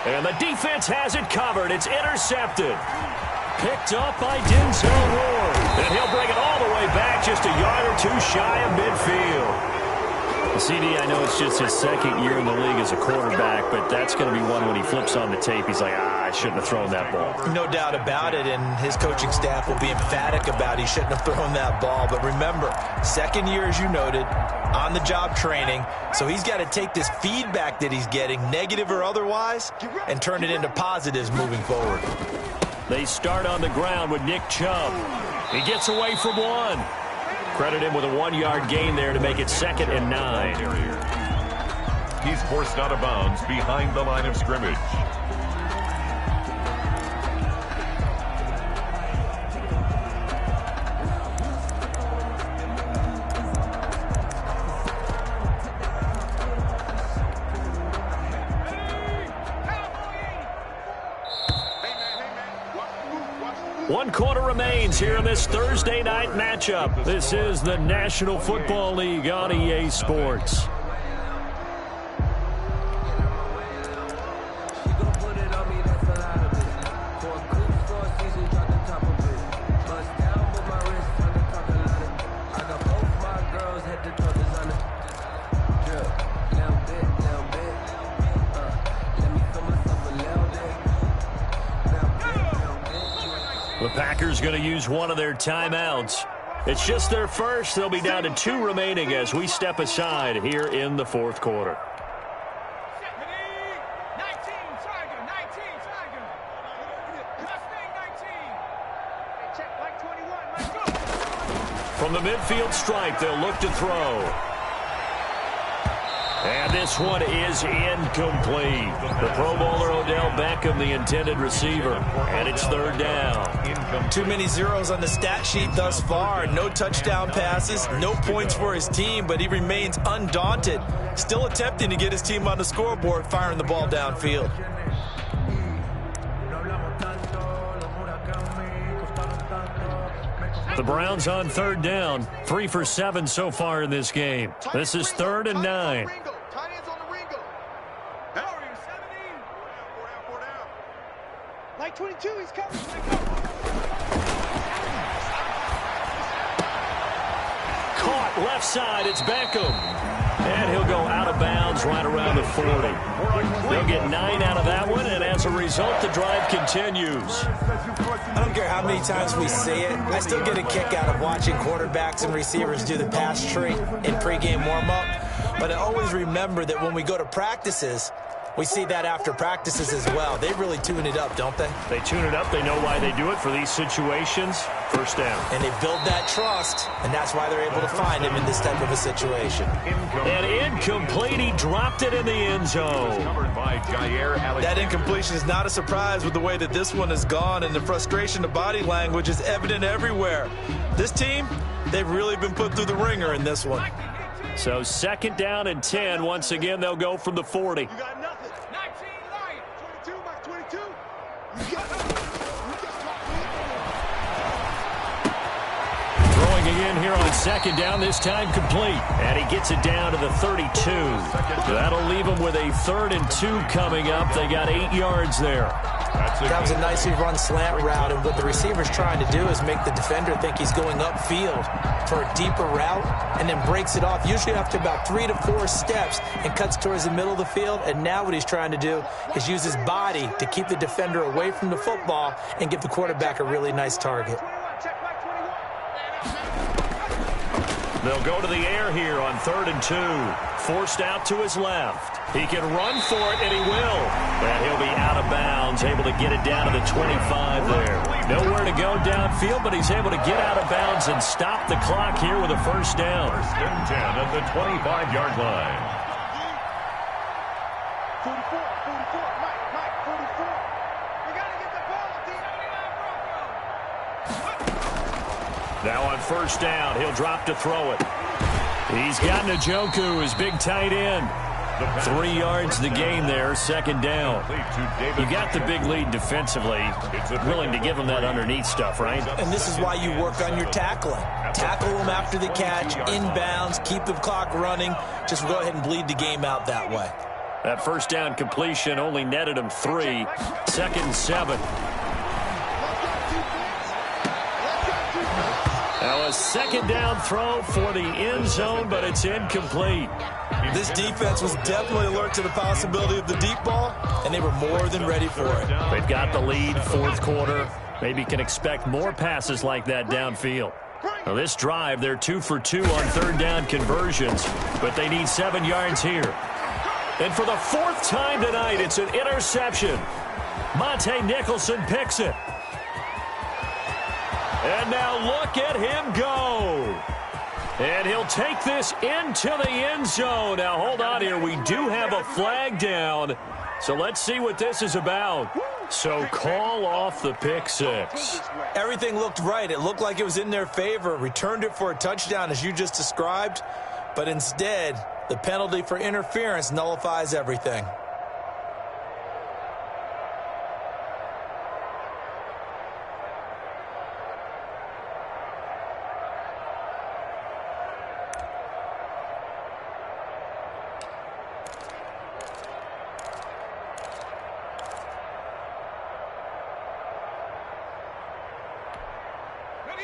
S3: And the defense has it covered. It's intercepted. Picked up by Denzel Ward. And he'll bring it all the way back just a yard or two shy of midfield. CD, I know it's just his second year in the league as a quarterback, but that's going to be one when he flips on the tape. He's like, I shouldn't have thrown that ball.
S5: No doubt about it, and his coaching staff will be emphatic about he shouldn't have thrown that ball. But remember, second year, as you noted, on-the-job training, so he's got to take this feedback that he's getting, negative or otherwise, and turn it into positives moving forward.
S3: They start on the ground with Nick Chubb. He gets away from one. Credit him with a 1-yard gain there to make it 2nd and 9.
S4: He's forced out of bounds behind the line of scrimmage.
S3: One quarter remains here in this Thursday night matchup. This is the National Football League on EA Sports. The Packers going to use one of their timeouts. It's just their first. They'll be down to 2 remaining as we step aside here in the 4th quarter. From the midfield stripe, they'll look to throw. And this one is incomplete. The Pro Bowler Odell Beckham, the intended receiver. And it's 3rd down.
S5: Too many zeros on the stat sheet thus far. No touchdown passes, no points for his team, but he remains undaunted. Still attempting to get his team on the scoreboard, firing the ball downfield.
S3: The Browns on 3rd down. 3 for 7 so far in this game. This is 3rd and 9.
S6: Mike 22, he's coming.
S3: Caught left side, it's Beckham. And he'll go out of bounds right around the 40. They'll get 9 out of that one, and as a result, the drive continues.
S5: I don't care how many times we see it, I still get a kick out of watching quarterbacks and receivers do the pass tree in pregame warm-up. But I always remember that when we go to practices, we see that after practices as well. They really tune it up, don't they?
S3: They tune it up. They know why they do it for these situations. 1st down.
S5: And they build that trust, and that's why they're able to find him in this type of a situation.
S3: And incomplete. He dropped it in the end zone.
S5: That incompletion is not a surprise with the way that this one has gone, and the frustration of body language is evident everywhere. This team, they've really been put through the ringer in this one.
S3: So 2nd down and 10. Once again, they'll go from the 40.
S6: You got nothing. 19 line. 22, Mike 22. You got nothing.
S3: Throwing again here on 2nd down, this time complete. And he gets it down to the 32. That'll leave him with a 3rd and 2 coming up. They got 8 yards there.
S5: That was a nicely run slant route, and what the receiver's trying to do is make the defender think he's going upfield for a deeper route and then breaks it off, usually after about 3 to 4 steps, and cuts towards the middle of the field. And now what he's trying to do is use his body to keep the defender away from the football and give the quarterback a really nice target.
S3: They'll go to the air here on 3rd and 2. Forced out to his left. He can run for it, and he will. And he'll be out of bounds, able to get it down to the 25 there. Nowhere to go downfield, but he's able to get out of bounds and stop the clock here with a first down.
S4: 1st and 10 at the 25-yard line.
S6: 44, Mike, 44. You got to get the ball, D.
S3: Now on first down, he'll drop to throw it. He's got Njoku, his big tight end. 3 yards the gain there, 2nd down. You got the big lead defensively. Willing to give him that underneath stuff, right?
S5: And this is why you work on your tackling. Tackle them after the catch, inbounds, keep the clock running. Just go ahead and bleed the game out that way.
S3: That first down completion only netted him 3. 2nd and 7. Now a 2nd down throw for the end zone, but it's incomplete.
S5: This defense was definitely alert to the possibility of the deep ball, and they were more than ready for it.
S3: They've got the lead, 4th quarter. Maybe can expect more passes like that downfield. Now this drive, they're 2 for 2 on 3rd down conversions, but they need 7 yards here. And for the 4th time tonight, it's an interception. Monte Nicholson picks it. And now look at him go. And he'll take this into the end zone. Now, hold on here. We do have a flag down. So let's see what this is about. So call off the pick six.
S5: Everything looked right. It looked like it was in their favor. Returned it for a touchdown, as you just described. But instead, the penalty for interference nullifies everything.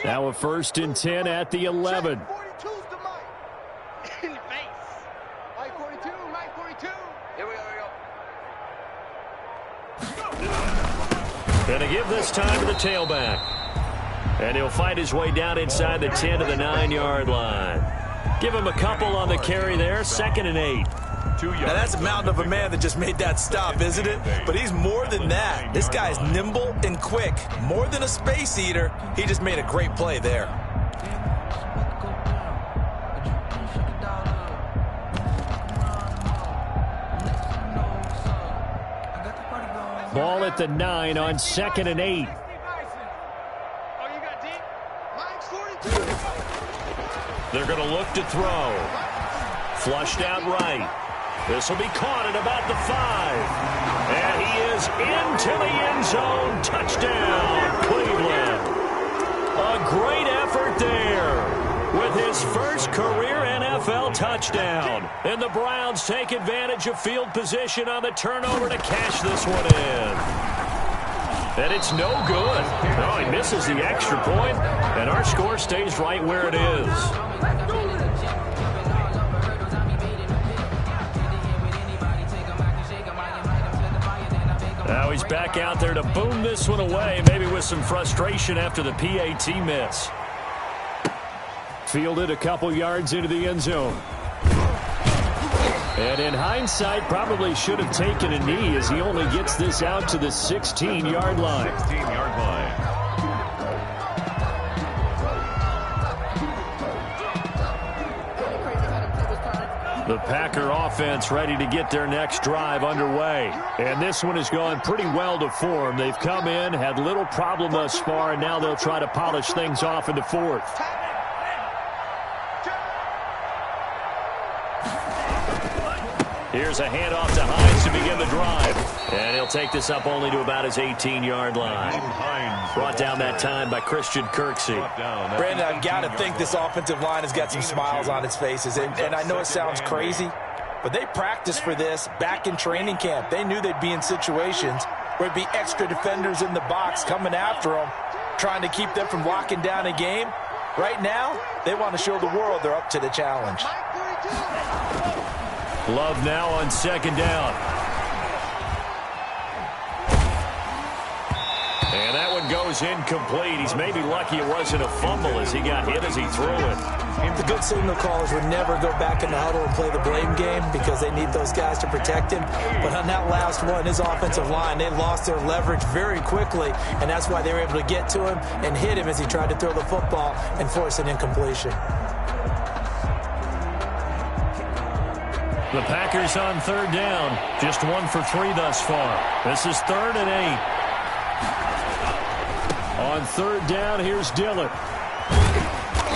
S3: Now a 1st and 10 at the 11.
S6: 42's to Mike. In the face. Mike 42, Mike 42. Here we go.
S3: Going to give this time to the tailback. And he'll fight his way down inside the 10 to the 9-yard line. Give him a couple on the carry there. 2nd and 8.
S5: Now that's a mountain of a man that just made that stop, isn't it? But he's more than that. This guy's nimble and quick. More than a space eater. He just made a great play there.
S3: Ball at the 9 on 2nd and 8.
S6: Oh, you got deep? Mike's 42.
S3: They're going to look to throw. Flushed out right. This will be caught at about the 5. And he is into the end zone. Touchdown, Cleveland. A great effort there with his first career NFL touchdown. And the Browns take advantage of field position on the turnover to cash this one in. And it's no good. No, he misses the extra point, and our score stays right where it is. Now he's back out there to boom this one away, maybe with some frustration after the PAT miss. Fielded a couple yards into the end zone. And in hindsight, probably should have taken a knee as he only gets this out to the 16-yard line.
S4: 16-yard line.
S3: The Packer offense ready to get their next drive underway. And this one has gone pretty well to form. They've come in, had little problem thus far, and now they'll try to polish things off in the 4th. Here's a handoff to Hines to begin the drive. And he'll take this up only to about his 18-yard line. Brought down that time by Christian Kirksey.
S5: Brandon, I've got to think this offensive line has got some smiles on its faces. And I know it sounds crazy, but they practiced for this back in training camp. They knew they'd be in situations where it'd be extra defenders in the box coming after them, trying to keep them from locking down a game. Right now, they want to show the world they're up to the challenge.
S3: Love now on 2nd down. And that one goes goes incomplete. He's maybe lucky it wasn't a fumble as he got hit as he threw it.
S5: The good signal callers would never go back in the huddle and play the blame game because they need those guys to protect him. But on that last one, his offensive line, they lost their leverage very quickly, and that's why they were able to get to him and hit him as he tried to throw the football and force an incompletion.
S3: The Packers on third down. Just 1 for 3 thus far. This is 3rd and 8. On third down, here's Dillon.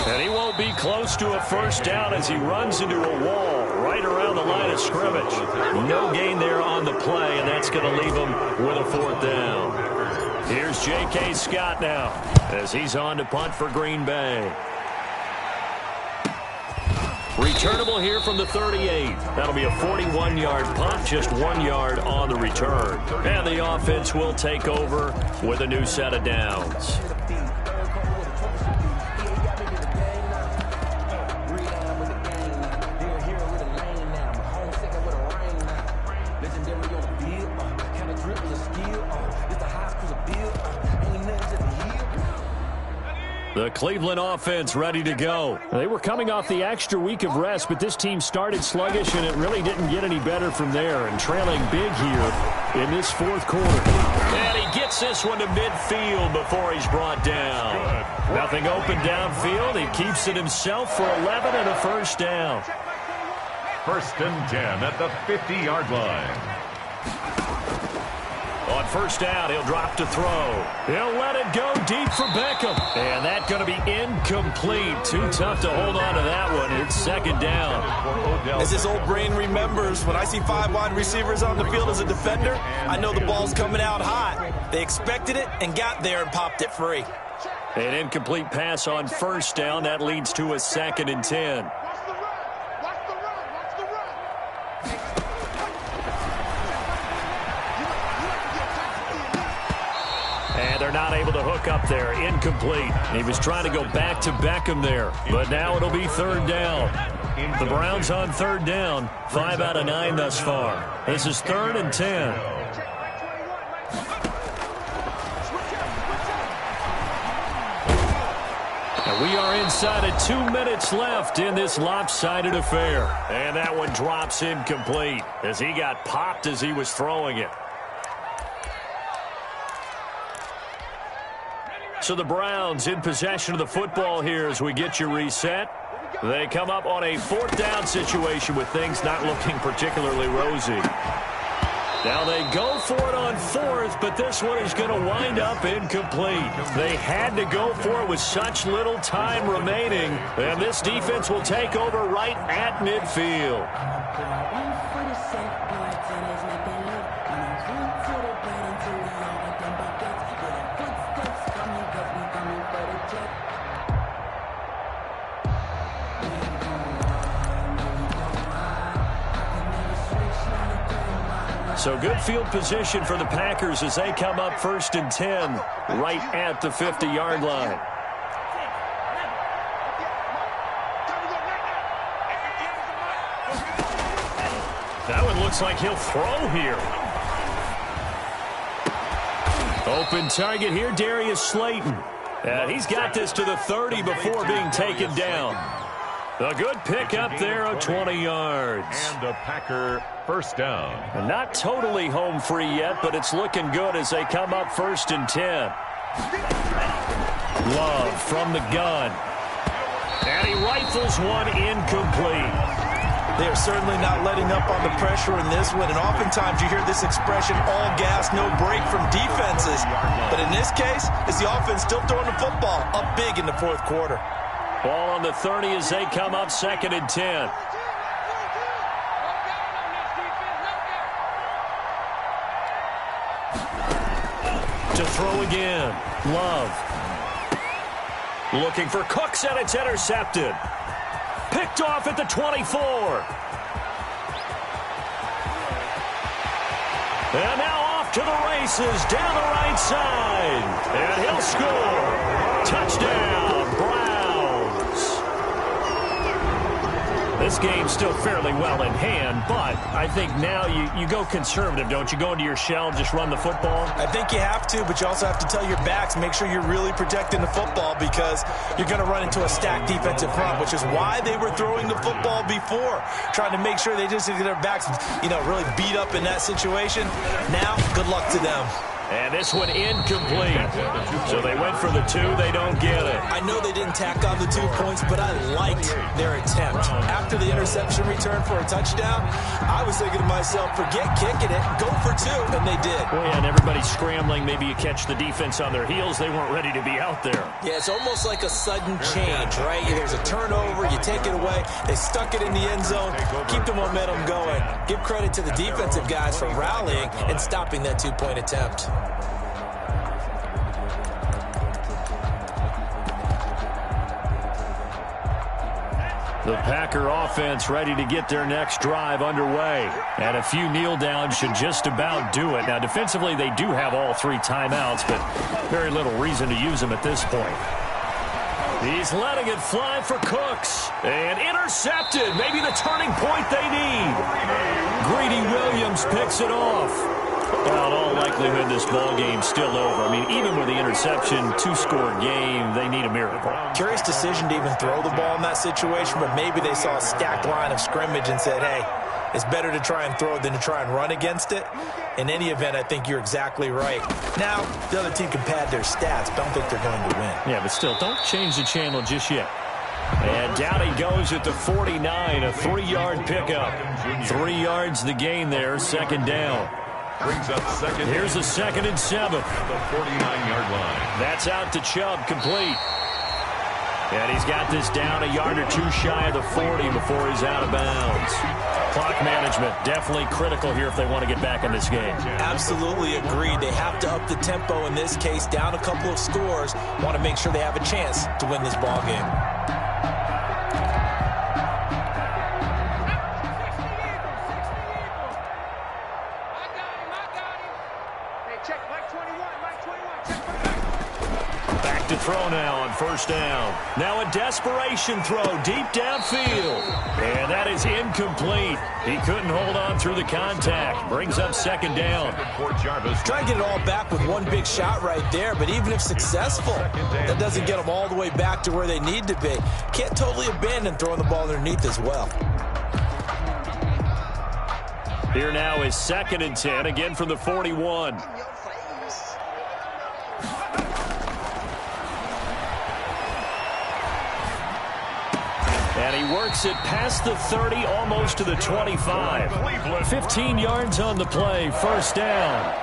S3: And he won't be close to a first down as he runs into a wall right around the line of scrimmage. No gain there on the play, and that's going to leave him with a 4th down. Here's J.K. Scott now as he's on to punt for Green Bay. Returnable here from the 38. That'll be a 41-yard punt, just 1 yard on the return. And the offense will take over with a new set of downs. The Cleveland offense ready to go.
S7: They were coming off the extra week of rest, but this team started sluggish, and it really didn't get any better from there. And trailing big here in this 4th quarter.
S3: And he gets this one to midfield before he's brought down. Nothing open downfield. He keeps it himself for 11 and a first down.
S4: 1st and 10 at the 50-yard line.
S3: On first down, he'll drop to throw. He'll let it go deep for Beckham. And that's going to be incomplete. Too tough to hold on to that one. It's 2nd down.
S5: As his old brain remembers, when I see 5 wide receivers on the field as a defender, I know the ball's coming out hot. They expected it and got there and popped it free.
S3: An incomplete pass on first down. That leads to a 2nd and 10. They're not able to hook up there. Incomplete. He was trying to go back to Beckham there, but now it'll be 3rd down. The Browns on 3rd down, 5 out of 9 thus far. This is 3rd and 10. And we are inside of 2 minutes left in this lopsided affair. And that one drops incomplete as he got popped as he was throwing it. So the Browns in possession of the football here as we get you reset. They come up on a 4th down situation with things not looking particularly rosy. Now they go for it on 4th, but this one is going to wind up incomplete. They had to go for it with such little time remaining, and this defense will take over right at midfield. So good field position for the Packers as they come up 1st and 10 right at the 50-yard line. That one looks like he'll throw here. Open target here, Darius Slayton. And he's got this to the 30 before being taken down. A good pick up there of 20 yards.
S4: And a Packer 1st down.
S3: And not totally home free yet, but it's looking good as they come up 1st and 10. Love from the gun. And he rifles one incomplete.
S5: They are certainly not letting up on the pressure in this one, and oftentimes you hear this expression, all gas, no break from defenses. But in this case, it's the offense still throwing the football up big in the 4th quarter.
S3: Ball on the 30 as they come up 2nd and 10. To throw again. Love. Looking for Cooks, and it's intercepted. Picked off at the 24. And now off to the races down the right side. And he'll score. Touchdown, Browns.
S7: This game's still fairly well in hand, but I think now you go conservative, don't you? Go into your shell and just run the football?
S5: I think you have to, but you also have to tell your backs, make sure you're really protecting the football because you're going to run into a stacked defensive front, which is why they were throwing the football before, trying to make sure they just get their backs, really beat up in that situation. Now, good luck to them.
S7: And this one incomplete. So they went for the 2. They don't get it.
S5: I know they didn't tack on the 2 points, but I liked their attempt. After the interception return for a touchdown, I was thinking to myself, forget kicking it, go for 2, and they did.
S7: Well, yeah, and everybody's scrambling. Maybe you catch the defense on their heels. They weren't ready to be out there.
S5: Yeah, it's almost like a sudden change, right? There's a turnover, you take it away, they stuck it in the end zone, keep the momentum going. Give credit to the defensive guys for rallying and stopping that 2-point attempt.
S7: The Packer offense ready to get their next drive underway. And a few kneel downs should just about do it. Now, defensively, they do have all 3 timeouts, but very little reason to use them at this point. He's letting it fly for Cooks. And intercepted. Maybe the turning point they need. Greedy Williams picks it off. Well, in all likelihood, this ball game's still over. I mean, even with the interception, 2-score game, they need a miracle.
S5: Curious decision to even throw the ball in that situation, but maybe they saw a stacked line of scrimmage and said, hey, it's better to try and throw than to try and run against it. In any event, I think you're exactly right. Now, the other team can pad their stats, but I don't think they're going to win.
S7: Yeah, but still, don't change the channel just yet. And down he goes at the 49, a 3-yard pickup. 3 yards the gain there, second down.
S4: Brings up second.
S7: Here's a 2nd and 7.
S4: At the 49-yard line.
S7: That's out to Chubb, complete. And he's got this down a yard or 2 shy of the 40 before he's out of bounds. Clock management, definitely critical here if they want to get back in this game.
S5: Absolutely agreed. They have to up the tempo in this case, down a couple of scores. Want to make sure they have a chance to win this ball game.
S7: Back to throw now on first down. Now a desperation throw deep downfield. And that is incomplete. He couldn't hold on through the contact. Brings up second down.
S5: Try to get it all back with one big shot right there, but even if successful, that doesn't get them all the way back to where they need to be. Can't totally abandon throwing the ball underneath as well.
S7: Here now is 2nd and 10, again from the 41. And he works it past the 30, almost to the 25. 15 yards on the play, first down.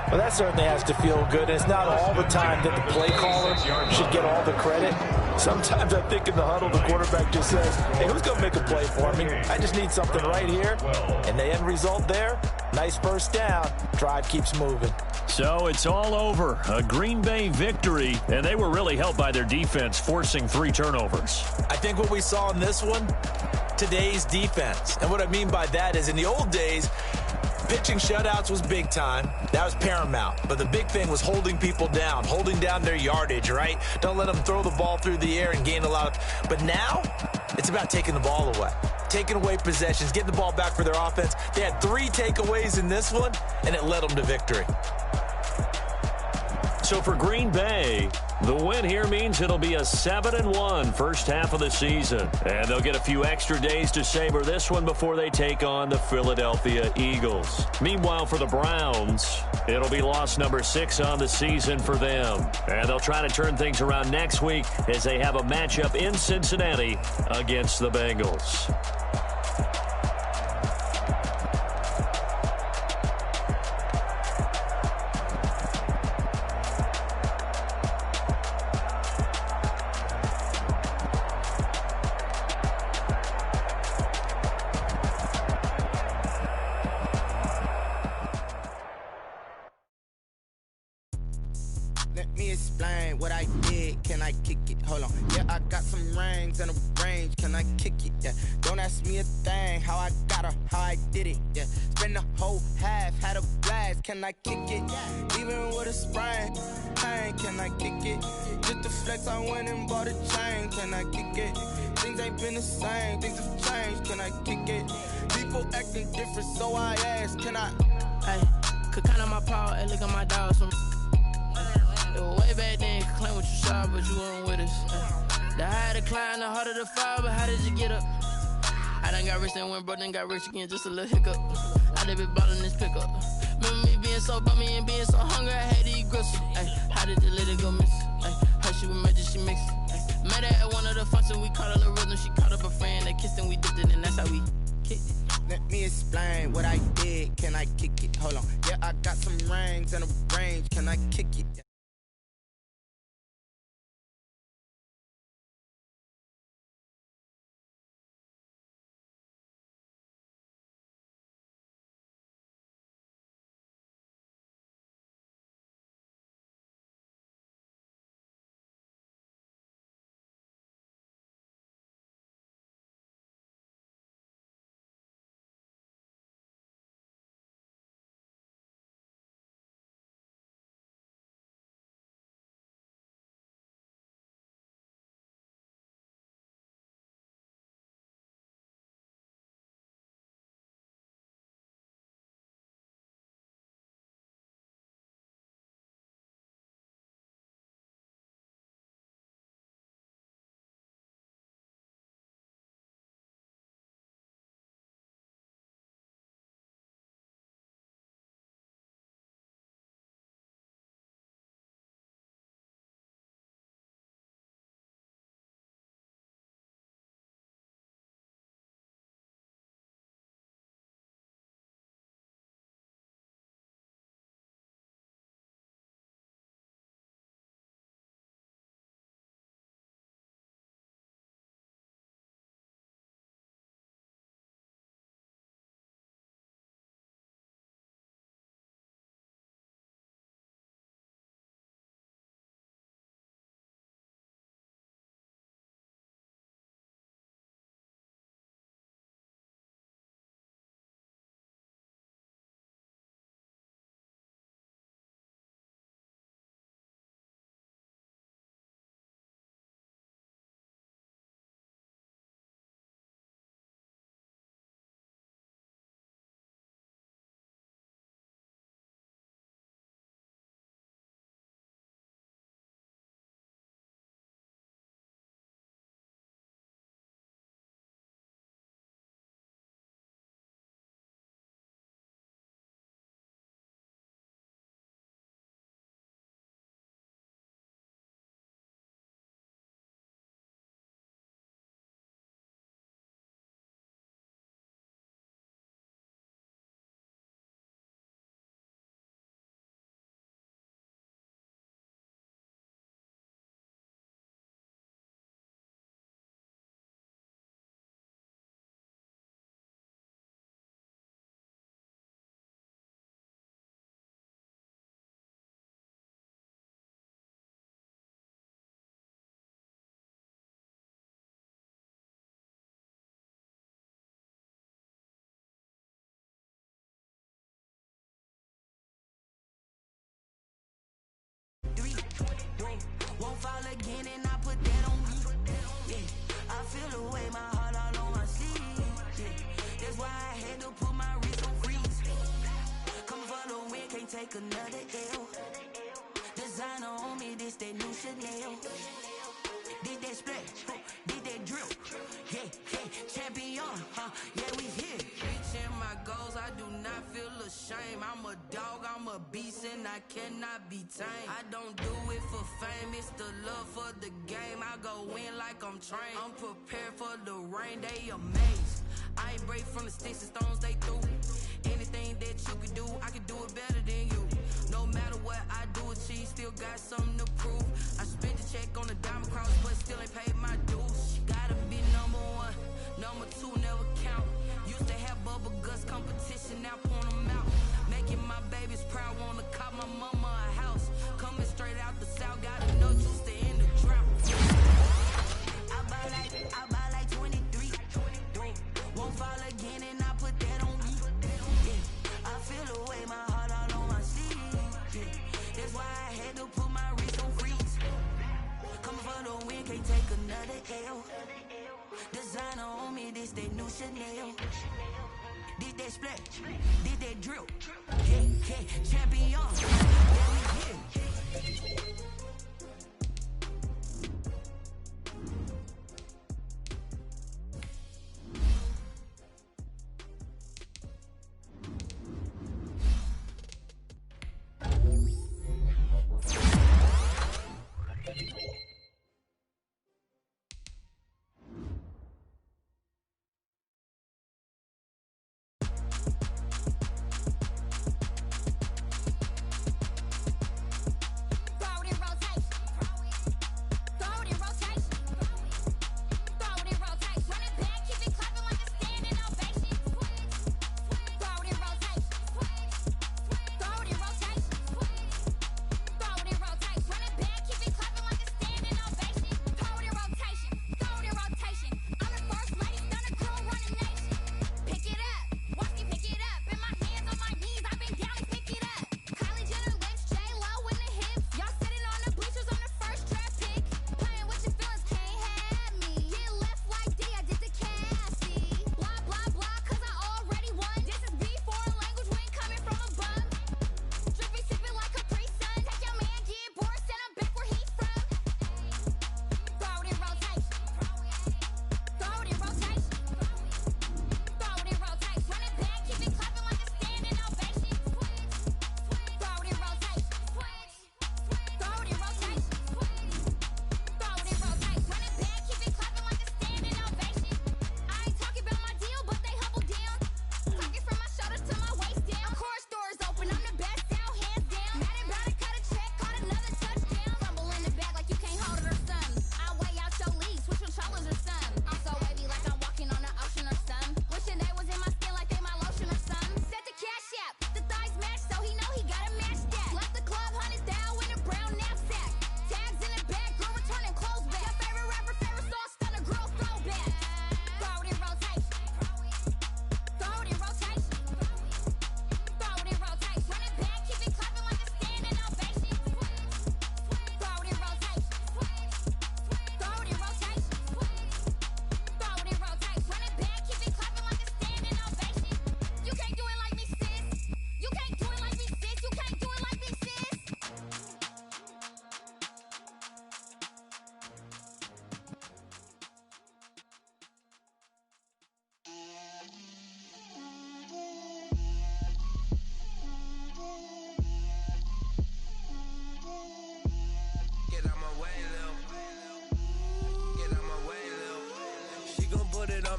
S5: Well, that certainly has to feel good. It's not all the time that the play caller should get all the credit. Sometimes I think in the huddle, the quarterback just says, hey, who's going to make a play for me? I just need something right here. And the end result there, nice first down. Drive keeps moving.
S7: So it's all over. A Green Bay victory, and they were really helped by their defense, forcing 3 turnovers.
S5: I think what we saw in this one, today's defense. And what I mean by that is in the old days, pitching shutouts was big time. That was paramount. But the big thing was holding people down, holding down their yardage, right? Don't let them throw the ball through the air and gain a lot of... But now, it's about taking the ball away. Taking away possessions, getting the ball back for their offense. They had 3 takeaways in this one, and it led them to victory.
S7: So for Green Bay, the win here means it'll be a 7-1 first half of the season. And they'll get a few extra days to savor this one before they take on the Philadelphia Eagles. Meanwhile, for the Browns, it'll be loss number 6 on the season for them. And they'll try to turn things around next week as they have a matchup in Cincinnati against the Bengals.
S1: Let me explain what I did. Can I kick it? Hold on. Yeah, I got some rings and a range. Can I kick it? Yeah. Don't ask me a thing. How I got her, how I did it. Yeah. Spend the whole half, had a blast. Can I kick it? Even with a sprain. Pain, can I kick it? Just to flex, I went and bought a chain. Can I kick it? Things ain't been the same. Things have changed. different, so I asked, can I?
S2: Hey, could count on my paw, hey, look at my dogs. It was way back then, could claim what you saw, but you weren't with us. The higher the climb, the harder the fall, but how did you get up? I done got rich and went broke, then got rich again, just a little hiccup. I done been ballin' this pickup. Remember me being so bummy and being so hungry, I had to eat gristle. Ay, how did the lady go miss? Ay, her she was magic, she mixed. Ay, met her at one of the functions, we caught a little rhythm. She caught up a friend, they kissed and we dipped it, and that's how we kicked it.
S1: Let me explain what I did, can I kick it? Hold on, yeah, I got some rings and a range, can I kick it?
S8: Won't fall again and I put that on me. Yeah, I feel the way, my heart all on my sleeve. Yeah, that's why I had to put my wrist on freeze. Come for the win, can't take another L. Designer on me, this that new Chanel. Did that splash, did that drill. Yeah, champion, yeah, we here. Reaching my goals, I do not feel ashamed. I'm a dog, I'm a beast, and I cannot be tamed. I don't do it for fame, it's the love for the game. I go in like I'm trained. I'm prepared for the rain, they amazed. I ain't break from the sticks and stones they threw. Anything that you can do, I can do it better than you. No matter what I do, achieve, still got something to prove. I spent the check on the diamond cross, but still ain't paid my dues. Gotta be number one, number two never count. Used to have bubble guts competition, now point them out. Making my babies proud, wanna cop my mama a house. Coming straight out the south, got enough juice to end the drought. I buy like 23. Won't fall again and I put that on me. Yeah, I feel the way, my heart all on my sleeve. Yeah, that's why I had to put my wrist on freeze. Coming for the win, can't take another L. Designer on me, this that new Chanel. did that splash, did that drill. Yeah, champion. Yeah.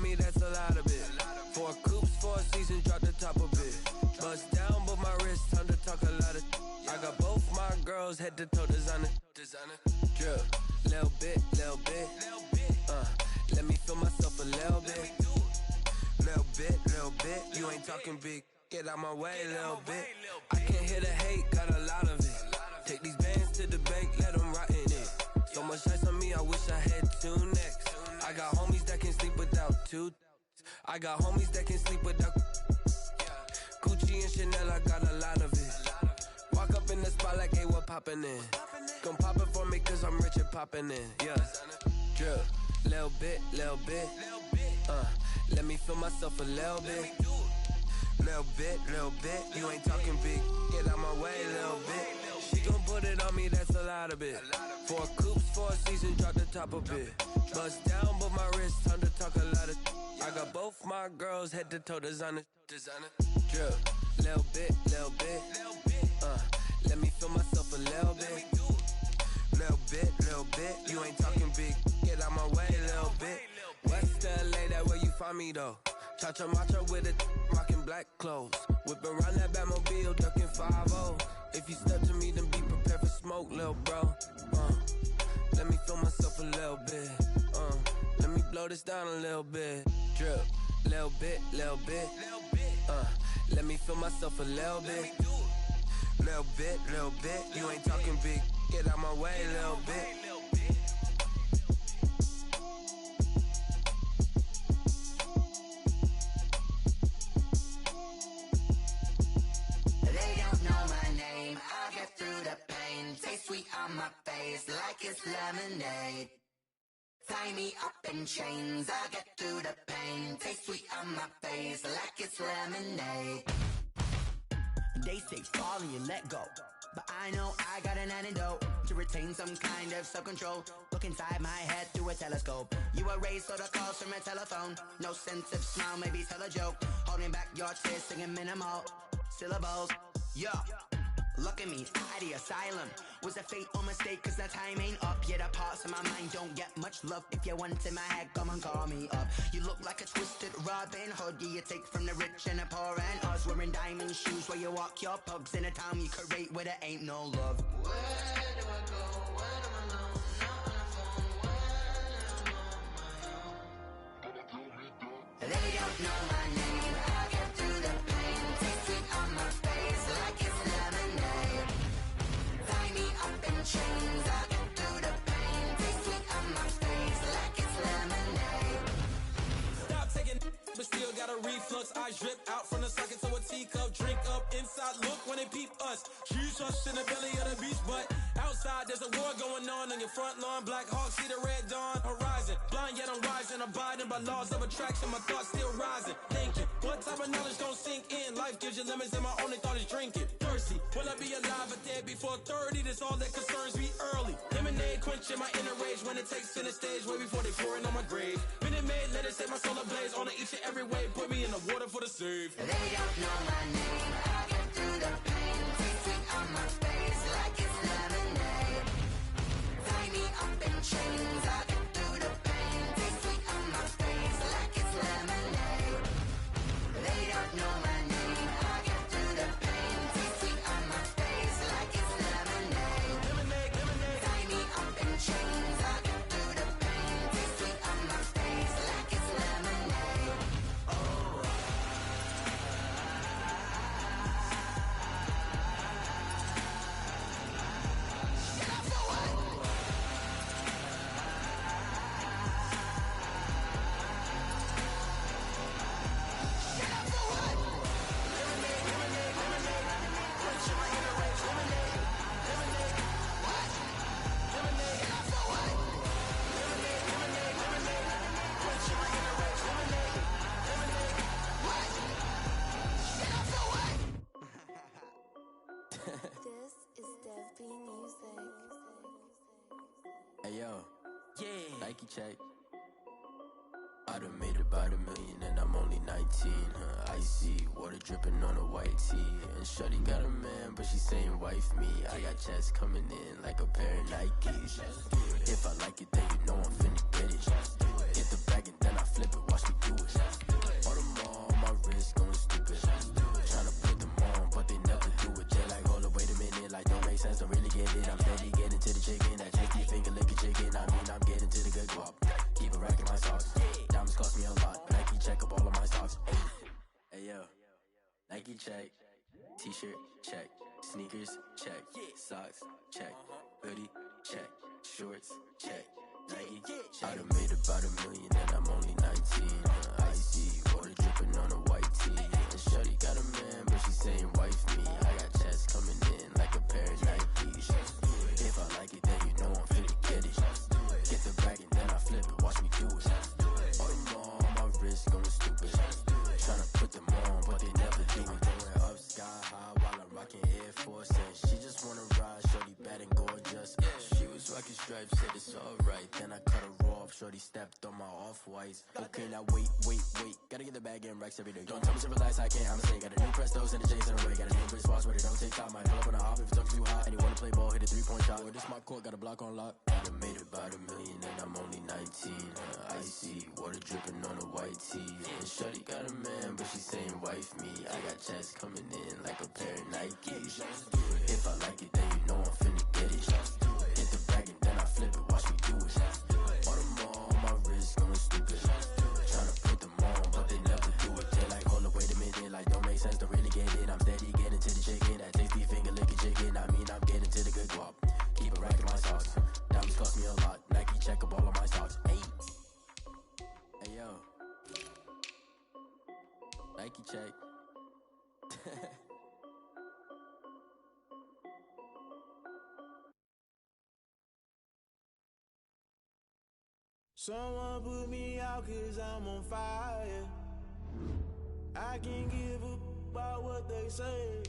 S9: Me, that's a lot of it. 4 coops, 4 seasons, drop the top of it. Bust down, but my wrist, time to talk a lot of. I got both my girls head to toe designer. Drip, little bit. Let me feel myself a little bit. Little bit. You ain't talking big. Get out my way, little bit. I can't hear the hate, got a lot of it. Take these bands to the bank, let them rot in it. So much ice on me, I wish I had 2 necks. I got homies that can sleep without 2. I got homies that can sleep without Gucci and Chanel, I got a lot of it. Walk up in the spot like, hey, what poppin' in? Gon' pop it for me cause I'm rich and poppin' in. Yeah, drip, little bit. Let me feel myself a little bit. Little bit. You ain't talking big. Get out my way, little bit. She gon' put it on me, that's a lot of it. 4 coops, 4 seasons, drop the top a bit. Bust down, but my wrist, time to talk a lot of. I got both my girls head to toe designer. Drip, little bit. Let me feel myself a little bit. Little bit. You ain't talking big. Get out my way, little bit. West LA, that where you find me though. Chacha macha with it, rockin' black clothes. Whip around that Batmobile, ducking 5-0. If you step to me, then be prepared for smoke, little bro. Let me feel myself a little bit. Let me blow this down a little bit. Drip, little bit. Let me feel myself a little bit. Little bit. You ain't talking big. Get out my way, little bit.
S8: Taste sweet on my face like it's lemonade. Tie me up in chains, I'll get through the pain. Taste sweet on my face like it's lemonade.
S1: They say fall and you let go, but I know I got an antidote to retain some kind of self-control. Look inside my head through a telescope. You erase all the calls from a telephone. No sense of smile, maybe tell a joke. Holding back your tears, singing minimal syllables. Yeah. Look at me, at the asylum. Was a fate or mistake, cause the time ain't up. Yet the parts of my mind don't get much love. If you want in my head, come and call me up. You look like a twisted Robin Hood. Yeah, you take from the rich and the poor and us. Wearing diamond shoes where you walk your pugs. In a town you create where there ain't no love. Where do I go? When I'm alone? Not on the phone. When I'm on my own. They don't know my name. I'll get through the pain. Taste sweet on my face like it's lemonade. Tie me up in chains, I'll get through the pain. Taste sweet on my face like it's lemonade.
S9: Stop taking but still got a reflux. I drip out from the socket to a teacup. Drink up inside, look when they peep us. Huge us in the belly of the beach, but outside there's a war going on your front lawn. Black Hawk, see the red dawn horizon. Blind yet I'm rising, abiding by laws of attraction. My thoughts still rising, thinking what type of knowledge gon' sink in? Life gives you lemons and my only thought is drinking. Thirsty, will I be alive or dead before 30? That's all that concerns me early. Lemonade quenching my inner rage when it takes center stage way before they pour it on my grave. Minute Maid, let it set my soul ablaze on each and every way. Put me in the water for the save.
S8: They don't know my name, I'll get through the pain. Taste sweet on my face like it's lemonade. Tie me up in chains, I'll get through the pain. Taste sweet on my face like it's lemonade. They don't know my name, I'll get through the pain. Taste sweet on my face like it's lemonade.
S9: Lemonade, lemonade.
S8: Tie me up in chains, I'll get through the pain. Taste sweet on my face like it's lemonade.
S10: This is Dev B Music.
S11: Hey yo, yeah, Nike check. I done made about $1 million and I'm only 19. Icy water dripping on a white tee. And shorty got a man, but she saying wife me. I got checks coming in like a pair of Nikes. If I like it, then you know I'm finna get it. Get the bag and then I flip it, watch me do it. All them on my wrist going stupid. Tryna put them on, but they never do it. They like, hold up, wait a minute, like don't make sense, don't really get it. I'm steady getting to the chicken, that tasty finger licking chicken. I mean, I'm getting to the good guap. Keep a rack in my socks. Diamonds cost me a lot, but Nike check up all of my stocks. Hey yo, Nike check. T-shirt check. Sneakers check. Socks check. Hoodie check. Shorts check. Nike check. I done made about $1 million and I'm only 19. Icy water dripping on a white tee. And shorty got a man, but she saying wife me. I got checks coming in like a pair of Nikes. If I like it, then you know I'm finna get it. Get the bag and then I flip it, watch me do it. All them on my wrist going stupid. Tryna put them on, but they never do it. Going up sky high while I'm rocking Air Force. And she just wanna ride, shorty bad and gorgeous. She was rocking stripes, said it's alright. Then I cut her off, shorty stepped on my off-whites. Okay, now wait. Gotta get the bag and racks every day. Don't tell me to relax, I can't, I'ma say. Got a new Prestos and the J's in the way. Got a new British spots where they don't take time. Might pull up on a hop if it talks too hot. And you wanna play ball, hit a 3-point shot. Or this my court, got a block on lock. I done made about $1 million and I'm only 19. Icy water dripping on a white tee. And shorty got a man, but she saying wife me. I got checks coming in like a pair of Nikes. If I like it, then you know I'm finna get it. Get the bag and then I flip it, watch me do it. All them on my wrist going stupid. Tryna put them on, but they never do it. They like, hold up, wait a minute, like don't make sense, don't really get it. I'm steady getting to the chicken, that tasty finger licking chicken. I mean, I'm getting to the good guap. Keep a rack in my socks. Diamonds cost me a lot. Nike check up all of my stocks. Hey yo, Nike check.
S12: Someone put me out 'cause I'm on fire. I can't give up about what they say.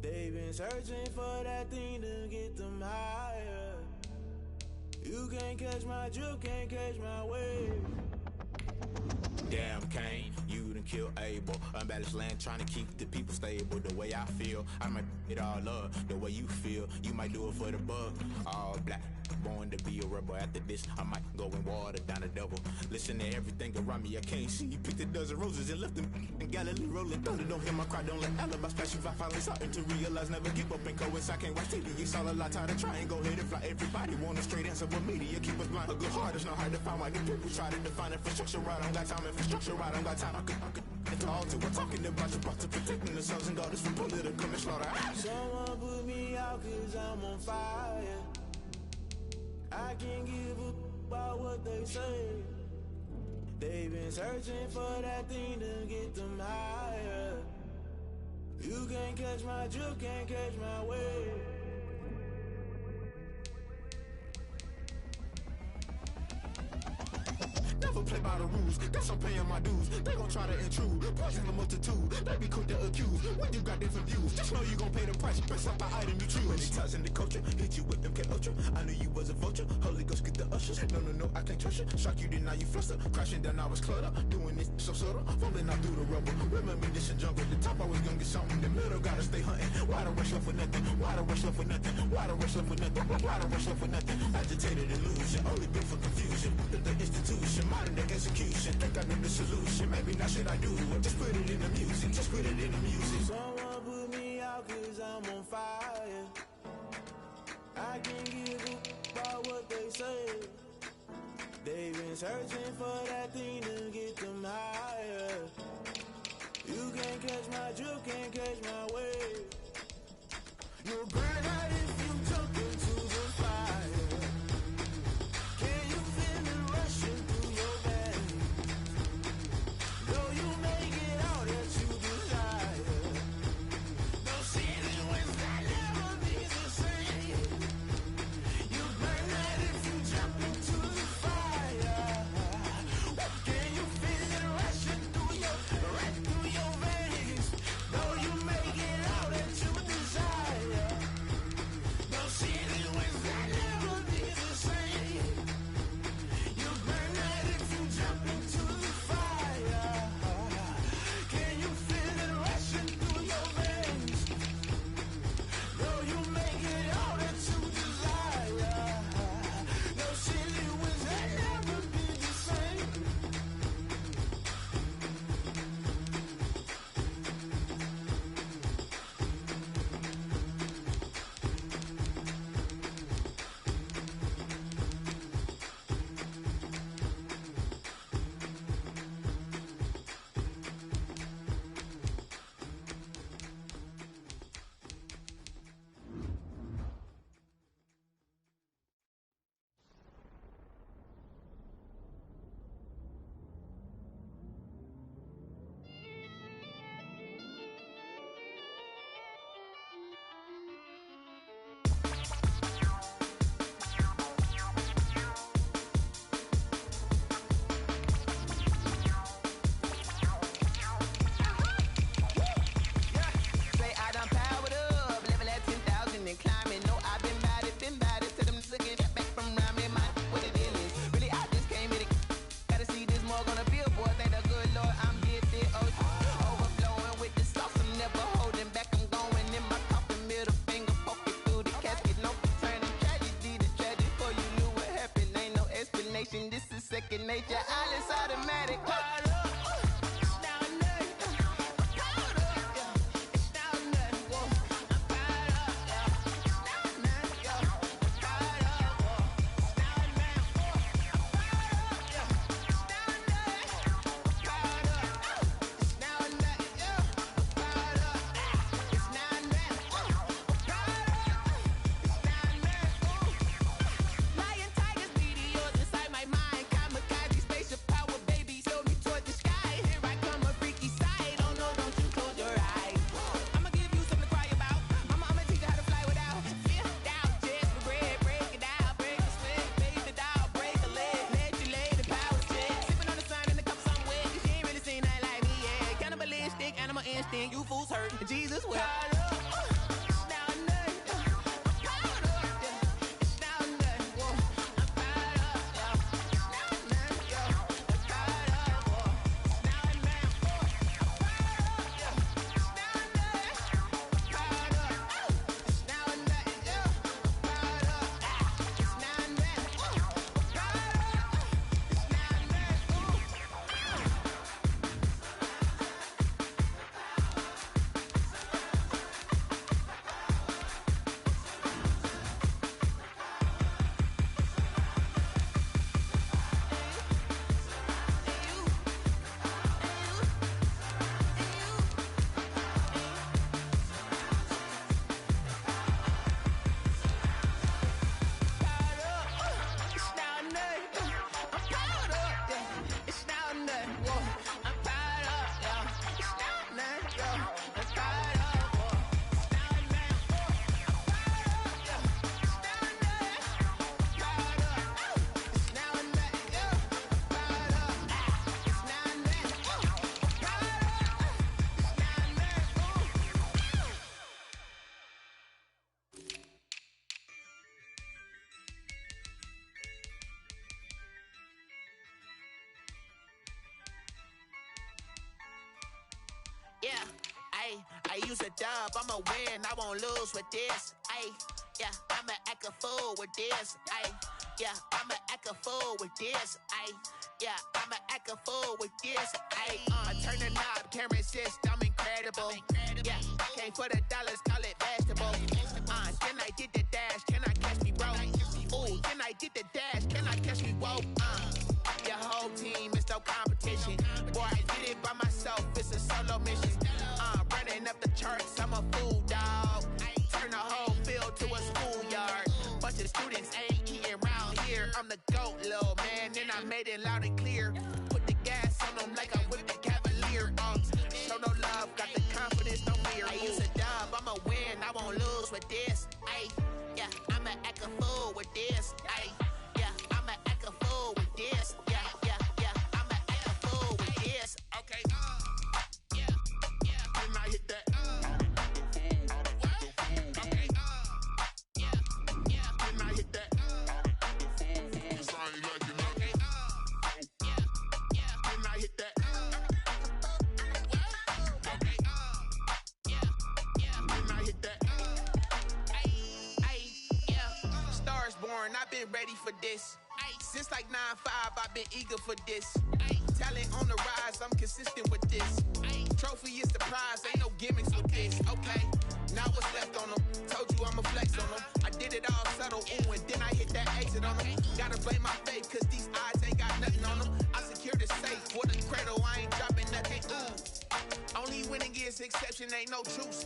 S12: They've been searching for that thing to get them higher. You can't catch my drift, can't catch my wave.
S13: Damn, Kane, you done killed Abel. Unbalanced land trying to keep the people stable. The way I feel, I might it all up. The way you feel, you might do it for the bug. All black, born to be a rebel. After this, I might go and water down the double. Listen to everything around me, I can't see. Picked a dozen roses and left them in Galilee rolling thunder. Don't hear my cry, don't let alibis flash. If I finally starting to realize, never give up and coincide. Can't watch TV, it's all a lot. Tired of trying, go ahead and fly. Everybody want a straight answer, but media keep us blind. A good heart is not hard to find. Why the people try to define infrastructure right? I don't got time, infrastructure right? I don't got time. I could talk to. We're talking about your to protecting the sons and daughters from political and slaughter.
S12: Someone put me out 'cause I'm on fire. I can't give up about what they say. They've been searching for that thing to get them higher. You can't catch my drift, can't catch my wave.
S13: Never play by the rules, guess I'm paying my dues. They gon' try to intrude, poison the multitude. They be quick to accuse, when you got different views. Just know you gon' pay the price, based off the item you choose. Many times in the culture, hit you with MK Ultra. I knew you was a vulture, Holy Ghost get the ushers. No, I can't trust you. Shock you, then now you fluster. Crashing down, I was cluttered. Doing this so subtle, falling out through the rubble. Remember this a jungle, the top I was gonna get something. The middle gotta stay hunting. Why the rush left for nothing? Why the rush left for nothing? Why the rush left for nothing? Why the rush left for nothing? Agitated illusion, only built for confusion. The institution, modern day execution. Think I know the solution. Maybe now should I do it? Just put it in the music. Just put it in the music.
S12: Someone put me out 'cause I'm on fire. I can't give up about what they say. They've been searching for that thing to get them higher. You can't catch my drift, can't catch my wave. You'll burn out if you jump into the fire. Can you feel it rushing through your veins? Though you may get out that you desire. Those seasons when that never be the same. You burn out if you jump into the fire. Can you feel it rushing through your veins? Though you may get out that you desire. Those seasons when that never be the same. You burn out if you jump into the fire. Can you feel it rushing through your veins? Though you may get all that you desire. Those silly winds that never be the same. Say I done powered up, level at 10,000 and climbing. No, I've been bad it, to them looking back from around me. My what it is. Really, I just came here to gotta see this more gonna billboard. Thank the good Lord, I'm gifted. Overflowing with the sauce, I'm never holding back. I'm going in my coffin, middle finger poking through the casket. No turning tragedy to tragic. Before you knew what happened, ain't no explanation. This is second nature. All is automatic. Lion, tigers, meteors inside my mind. Kamikaze spaceship
S1: you fools hurt. Jesus will.
S14: Yeah, I use a dub, I'ma win, I won't lose with this. Yeah, I'ma act a fool with this. Yeah, I'ma act a fool with this. Yeah, I'ma act a fool with this. I turn the knob, camera assist, I'm incredible. Yeah, came for the dollars, call it vegetable. Then I did the dash, can I catch me, bro? Ooh, then I did the dash, can I catch me, whoa? Your whole team is no competition. Boy, I did it by myself, it's a solo mission. Running up the charts, I'm a fool, dog. Turn the whole field to a schoolyard. Bunch of students ain't eating round here. I'm the GOAT, little man, and I made it loud and clear. Put the gas on them like I whipped the Cavalier. Show no love, got the confidence, no fear. I use a dub, I'ma win, I won't lose with this. Yeah, I'ma act a fool with this. Yeah, I'ma act a fool with this. Yeah, I'ma act a fool with this. Okay, yeah, when I hit that. Okay, yeah, when I hit that. Cause I ain't like it. Okay, yeah, when I hit that. Okay, yeah, when I hit that. Yeah, Stars born, I've been ready for this. Since like 9-5, I've been eager for this. Talent on the rise, I'm consistent with this. Trophy is the prize, ain't no gimmicks with this. Okay, now what's left on them? Told you I'ma flex on them. I did it all subtle, ooh, and then I hit that exit on them. Gotta blame my faith, cause these odds ain't got nothing on them. I secured the safe for the cradle, I ain't dropping nothing, ooh. Only winning is exception, ain't no truce.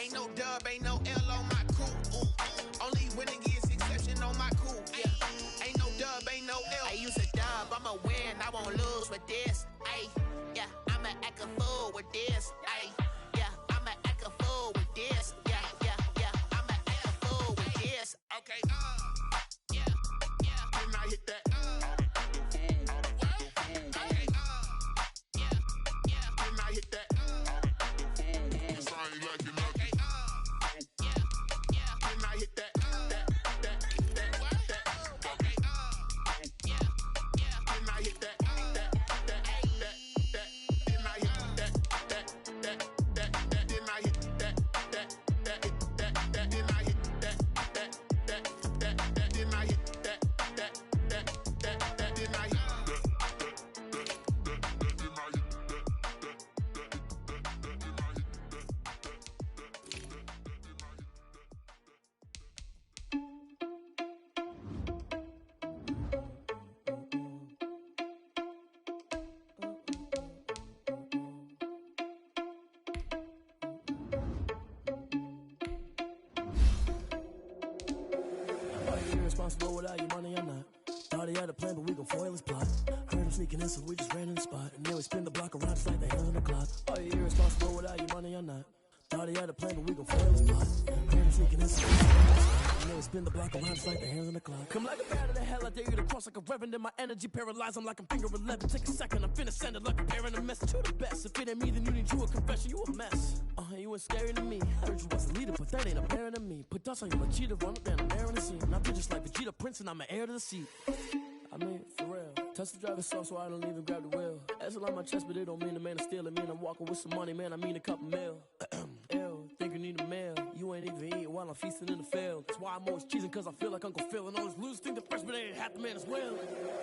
S14: Ain't no dub, ain't no L on my crew. Ooh. Only winning is exception on my crew. Yeah, ain't no dub, ain't no L. I use a dub, I'ma win, I won't lose with this. Yeah, I'ma act a fool with this. Yeah, I'ma act a fool with this. Yeah, I'ma act a fool with this. Okay, yeah, when I hit that. Okay, yeah, when I hit that. Cause I ain't like it. Okay, yeah, when I hit that. Okay, yeah, when I hit that.
S15: Irresponsible without your money or not. Thought he had a plan, but we gon' foil his plot. Heard him sneaking in, so we just ran in the spot. And then we spin the block around just like the hell in the clock. Are you irresponsible without your money or not? Thought he had a plan, but we gon' foil his plot. Heard him sneaking in, so we just ran in the spot. And then we spin the block around just like the hands on the clock. Come like a bat of the hell, I dare you to cross like a reverend. In my energy paralyzed, I'm like I'm finger 11. Take a second, I'm finna send it like a parent a message. You the best, if it ain't me, then you need you a confession. You a mess, you ain't scary to me. I heard you was a leader, but that ain't apparent to me. Put dust on you, a cheater, run up down the air in the scene. And I'm just like Vegeta Prince, and I'm an heir to the seat. I mean, for real. Touch the driver's soft so I don't even grab the wheel. That's on my chest, but it don't mean the man is stealing. Mean I'm walking with some money, man, I mean a couple mil. Ew, think you need a meal. You ain't even eating while I'm feasting in the field. That's why I'm always cheesing, cause I feel like Uncle Phil. And all those losers think the freshman ain't half the man as well.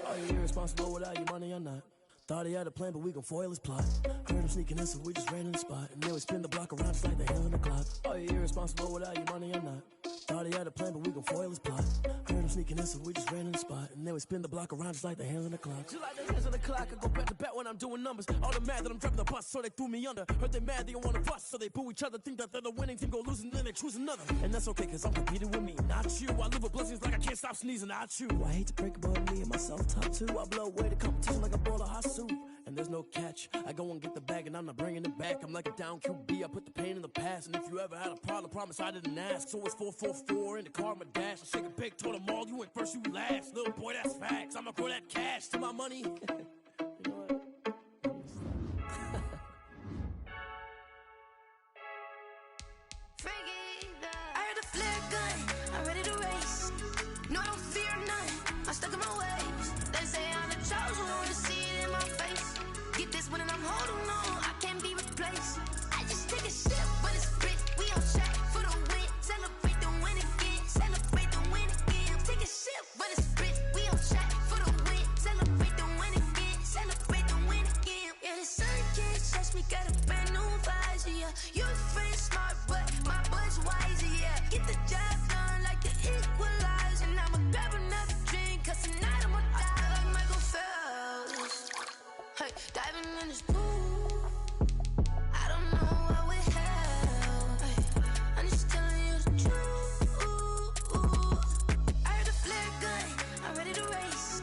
S15: Are you irresponsible without your money or not? Thought he had a plan, but we gon' foil his plot. Heard him sneaking in, so we just ran in the spot. And then we spin the block around just like the hands on the clock. Are you irresponsible without your money or not? Thought he had a plan, but we gon' foil his plot. Heard him sneaking in, so we just ran in the spot. And then we spin the block around just like the hands on the clock. Just like the hands on the clock, I go back to back when I'm doing numbers. All the mad that I'm driving the bus, so they threw me under. Heard they mad, they don't wanna bust, so they boo each other. Think that they're the winning team, go losing, then they choose another. And that's okay, cause I'm competing with me, not you. I live with blessings like I can't stop sneezing, not you. I hate to break it, but me and myself top two. I blow away the competition like a bowl of hot soup. And there's no catch. I go and get the bag and I'm not bringing it back. I'm like a down QB, I put the pain in the past. And if you ever had a problem, promise I didn't ask. So it's 444 in the car, my dash. I shake a big, told them all, you went first, you last. Little boy, that's facts. I'ma grow that cash to my money. You know what?
S16: I heard a flare gun, I'm ready to race. No, I don't fear none, I'm stuck in my ways. They say I'm the chosen one, to see it in my face. Get this one and I'm holding on, I can't be replaced. I just take a sip, but it's split, we on track for the win. Celebrate the win again, celebrate the win again. Take a sip, but it's split, we on track for the win. Celebrate the win again, celebrate the win again. Yeah, the sun can't touch me, got a brand new visor, yeah. Your friend smart, but my boy's wiser, yeah. Get the job done like the equalizer. And I'ma grab another drink, cause tonight I'ma die like Michael Phelps. Hey, diving in this pool, I don't know what would help. Hey, I'm just telling you the truth. I heard a flare gun, I'm ready to race.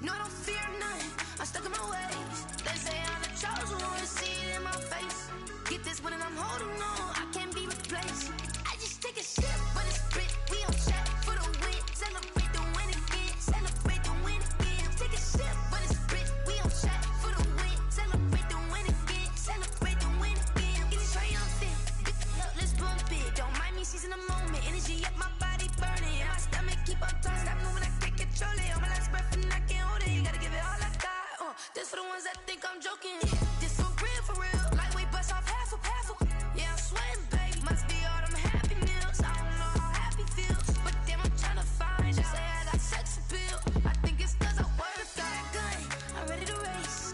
S16: No, I don't fear none, I'm stuck in my ways. They say I'm the chosen one, see it in my face. Get this one and I'm holding on, I can't be replaced. I just take a sip, but it's split, we on track for the win. Celebrate the win again, celebrate the win again. Take a sip, but it's split, we on track for the win. Celebrate the win again, celebrate the win again. Get it triumphant, let's bump it. Don't mind me seizing the moment, energy up my body burning. My stomach keep on turning, stop moving, I can't control it. On my last breath and I can't hold it. You gotta give it all I got. This for the ones that think I'm joking. This for real. Lightweight bust off half a. Yeah, I'm sweating, baby. Must be all them happy meals. I don't know how happy feels, but damn, I'm tryna find you. Say I got sex appeal. I think it's cause I work. Got a gun, I'm ready to race.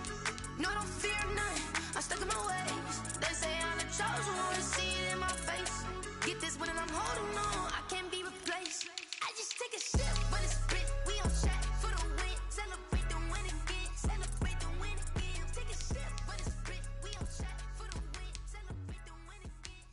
S16: No, I don't fear none, I'm stuck in my ways. They say I'm the chosen one, see it in my face. Get this one and I'm holding on, I can't be replaced. I just take a sip, but it's split. We on track for the win. Celebrate the win again, celebrate the win again. Take a sip, but it's split. We on track for the win. Celebrate the win again.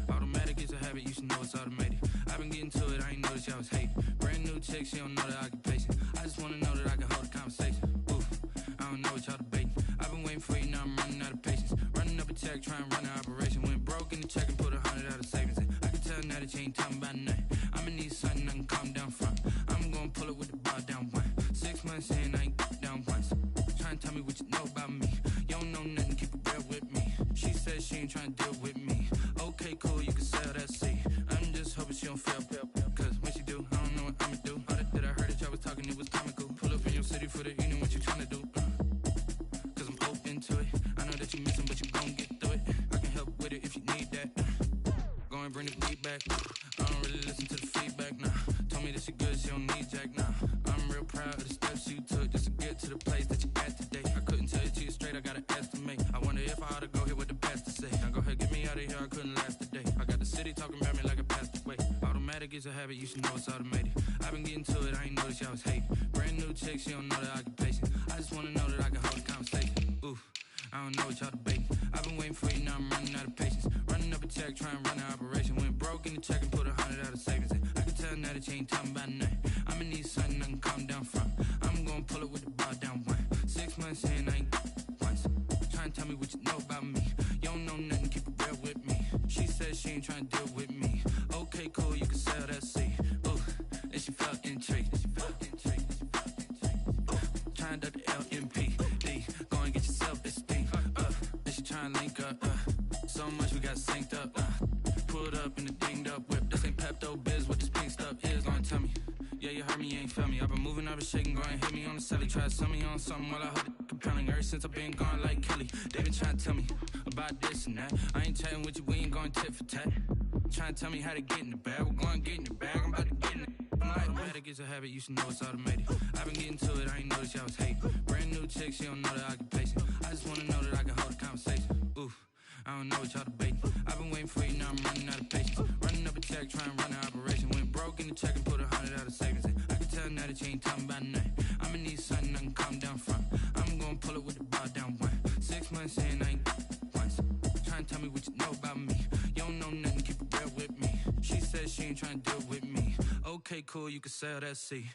S17: Automatic is a habit, you should know it's automated. I've been getting to it, I ain't noticed y'all was hating. Brand new chick, she don't know the occupation. I just wanna know that I can hold a conversation. Oof, I don't know what y'all debating. I've been waiting for you, now I'm running out of patience. Running up a check, trying to run an operation. Went broke in the check and put 100 out of savings in. I can tell now that you ain't talking about nothing. I'ma need something I can calm down from. I'm gonna pull it with the bar down one. 6 months in, I ain't down once. Trying to tell me what you know about me. You don't know nothing, keep it real with me. She said she ain't trying to deal with me. Okay, cool, you can sell that seat. I'm just hoping she don't fail. Cause when she do, I don't know what I'ma do. All that I heard that y'all was talking, it was comical. Pull up in your city for the evening, what you tryna do? Cause I'm open to it. I know that you missing, but you gon' get through it. I can help with it if you need that. Go and bring the beat back. I don't really listen to the feedback, nah. Told me that she good, she don't need jack, nah. I'm real proud of the steps you took just to get to the place that you at today. I couldn't tell it to you straight, I gotta estimate. I wonder if I ought to go here with the best to say. Now go ahead, get me out of here, I couldn't last a day. I got the city talking about me like I passed away. Automatic is a habit, you should know it's automated. I've been getting to it, I ain't noticed y'all was hating. Brand new chick, she don't know the occupation. I just wanna know that I can hold a conversation. Oof, I don't know what y'all debating. I've been waiting for you, now I'm running out of patience. Running up a check, trying to run an operation. Went broke in the check and put 100 out of savings in. I can tell tell now that you ain't talking about nothing. I'ma need something I can calm down from. I'm gonna pull it with the bar down one. 6 months in, I ain't once. Trying to tell me what you know about me. You don't know nothing, keep it real with me. She said she ain't trying to deal with me. Okay, cool, you can sell that seat. Ooh, and she felt intrigued. Trying to duck the LMPD. Go and get your self-esteem. And she trying to link up. So much we got synced up. Pulled up in the dinged up whip. This ain't Pepto-Biz, what this pink stuff is. Long tell me. Yeah, you heard me, you ain't felt me. I've been moving, I've been shaking, go and hit me on the celly. Try to sell me on something while I hold it compelling. Ever since I've been gone like Kelly, they been trying to tell me about this and that. I ain't chatting with you, we ain't going tit for tat. Trying to tell me how to get in the bag. We're going to get in the bag, I'm about to get in it. I'm like, automatic is a habit, you should know it's automated. I've been getting to it, I ain't noticed y'all was hating. Brand new chick, she don't know the occupation. I just wanna know that I can hold a conversation. Oof, I don't know what y'all debating. I've been waiting for you, now I'm running out of patience. Running up a check, trying to run an operation. Went broke in the check and put 100 out of savings in. I can tell now that you ain't talking about nothing. I'ma need something I can calm down from. I'm gonna pull it with the bar down one. 6 months in, I ain't once. Trying to tell me what you know about me. You don't know nothing, keep it real with me. She said she ain't trying to deal with me. Okay, cool, you can sell that seat.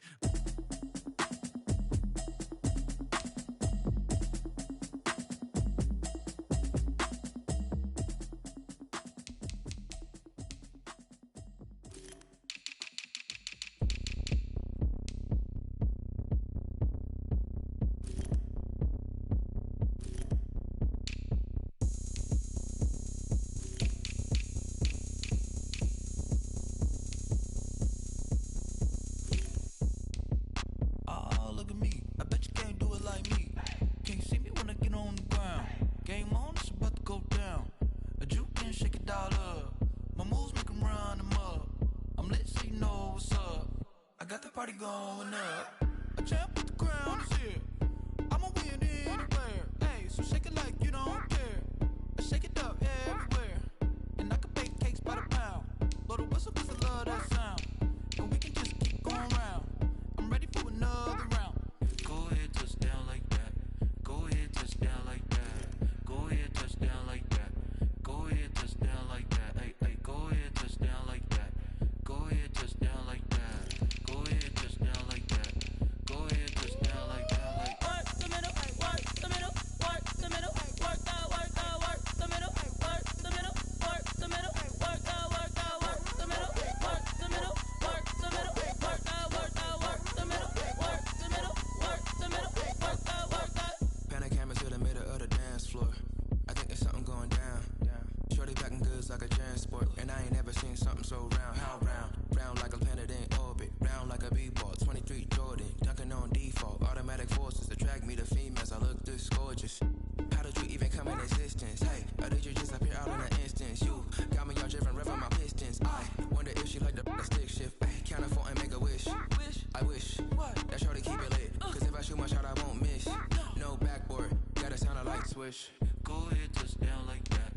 S17: Go ahead, touch down like that.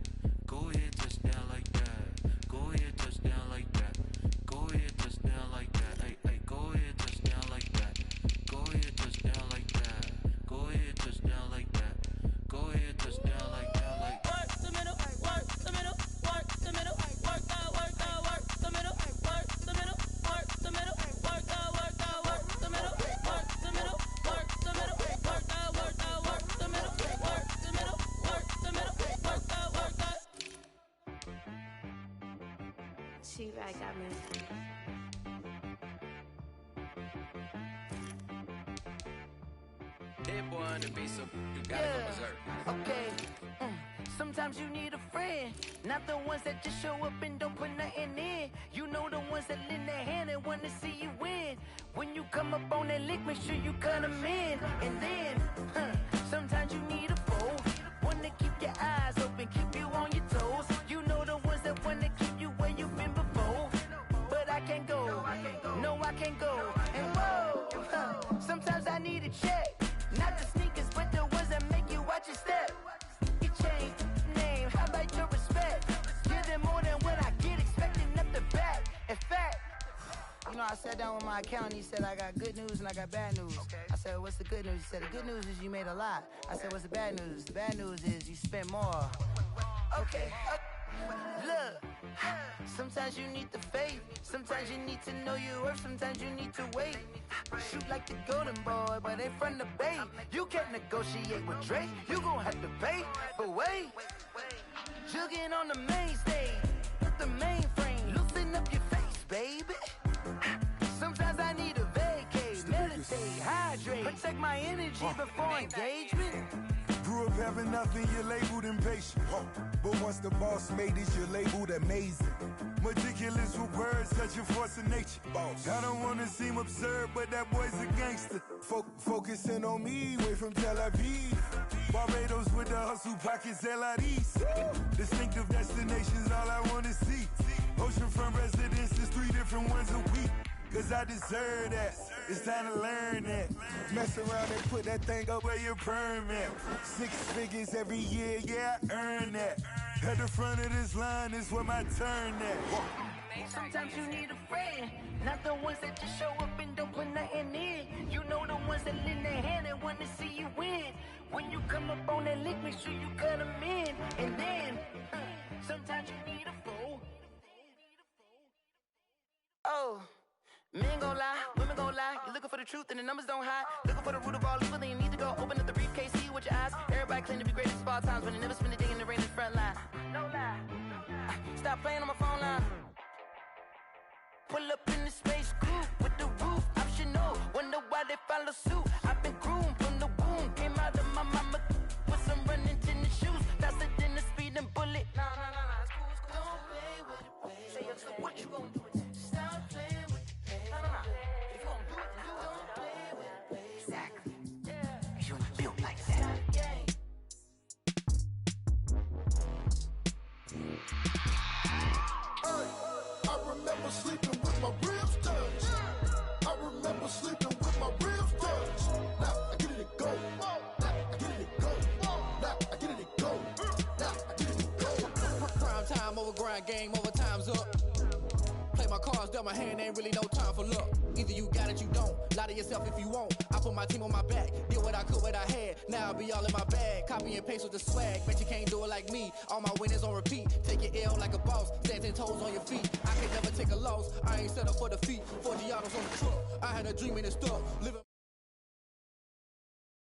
S17: Go ahead, touch down like that. Go ahead, touch down like that. Go ahead, touch down like that. Hey, hey, go ahead, touch down like that. Go ahead, touch down like that. Go ahead, touch down like that. Go ahead, touch down like that. Like work the middle, work the middle, work the middle, work the middle, work the middle, work the middle, work the middle, work the middle, work the middle, work the middle, work the middle, work the middle, work the middle, work the middle, work the.
S10: T-Rag got me.
S18: Dead boy on the beat, so you gotta go berserk.
S2: Okay. Sometimes you need a friend, not the ones that just show up and don't put nothing in. You know the ones that lend their hand and want to see you win. When you come up on that lick, make sure you cut them in. And then, sometimes you need a foe, one to keep your eyes open, keep you on your toes. You know the ones that want to keep you where you've been before. But I can't go, no I can't go. And whoa, sometimes I need a check. Not the sneakers, but the ones that make you watch your step. You change name, how about your respect? Give them more than what I get, expecting up the back. In fact, you know, I sat down with my accountant, he said, I got good news and I got bad news. I said, what's the good news? He said, the good news is you made a lot. I said, what's the bad news? The bad news is you spent more. Okay.
S1: Look, sometimes you need the faith. Sometimes you need to know your worth. Sometimes you need to wait. Shoot like the golden boy, but they from the Bay. You can't negotiate with Drake. You gon' have to pay. But wait, jugging on the main stage. Put the mainframe. Loosen up your face, baby. Sometimes I need a vacate. Meditate, hydrate. Protect my energy before engagement.
S19: Grew up having nothing, you're labeled impatient. But once the boss made it, you're labeled amazing. Meticulous with words, such a force of nature. I don't wanna seem absurd, but that boy's a gangster. Focusing on me, way from Tel Aviv. Barbados with the hustle pockets, LIDs. Distinctive destinations, all I wanna see. Oceanfront residences, 3 different ones a week. Cause I deserve that, it's time to learn that. Mess around and put that thing up where your permit. 6 figures every year, yeah, I earn that. At the front of this line is where my turn at.
S1: Sometimes you need a friend, not the ones that just show up and don't put nothing in. You know the ones that lend their hand and want to see you win. When you come up on that lick, make sure you cut them in. And then, sometimes you need a fool. Oh. Men gon' lie, women gon' lie. You're looking for the truth and the numbers don't hide. Looking for the root of all evil, then you need to go open up the briefcase, see with your eyes. Everybody claim to be great at small times, but they never spend a day in the rain in the front line. No lie. Stop playing on my phone line. Pull up in the space coupe with the roof optional. Wonder why they follow suit. I've been groomed from the womb. Came out of my mama with some running tennis shoes. Faster than the speeding bullet. Nah, it's cool, it's cool. Don't play with it, baby. Say so what you gon' do? Stop playing with it. If you gon' do it, then don't play with it, baby. Exactly. Yeah. You're built like that.
S20: I remember sleeping with my ribs touched. I remember sleeping with my ribs touched. Now I get it to go. Now I get it to go. Now I get it to go. Now I get it to go.
S15: Prime time over grind game, over time's up. Play my cards, dealt my hand, ain't really no time for luck. Either you got it, you don't. Lie to yourself if you won't. I put my team on my back, did what I could, what I had. Now I'll be all in my bag. Copy and paste with the swag. Bet you can't do it like me. All my winners on repeat. Take your L like a boss. Stand 10 toes on your feet. I can never take a loss. I ain't set up for defeat. 4 Giottos on the truck. I had a dream and it stuck. Living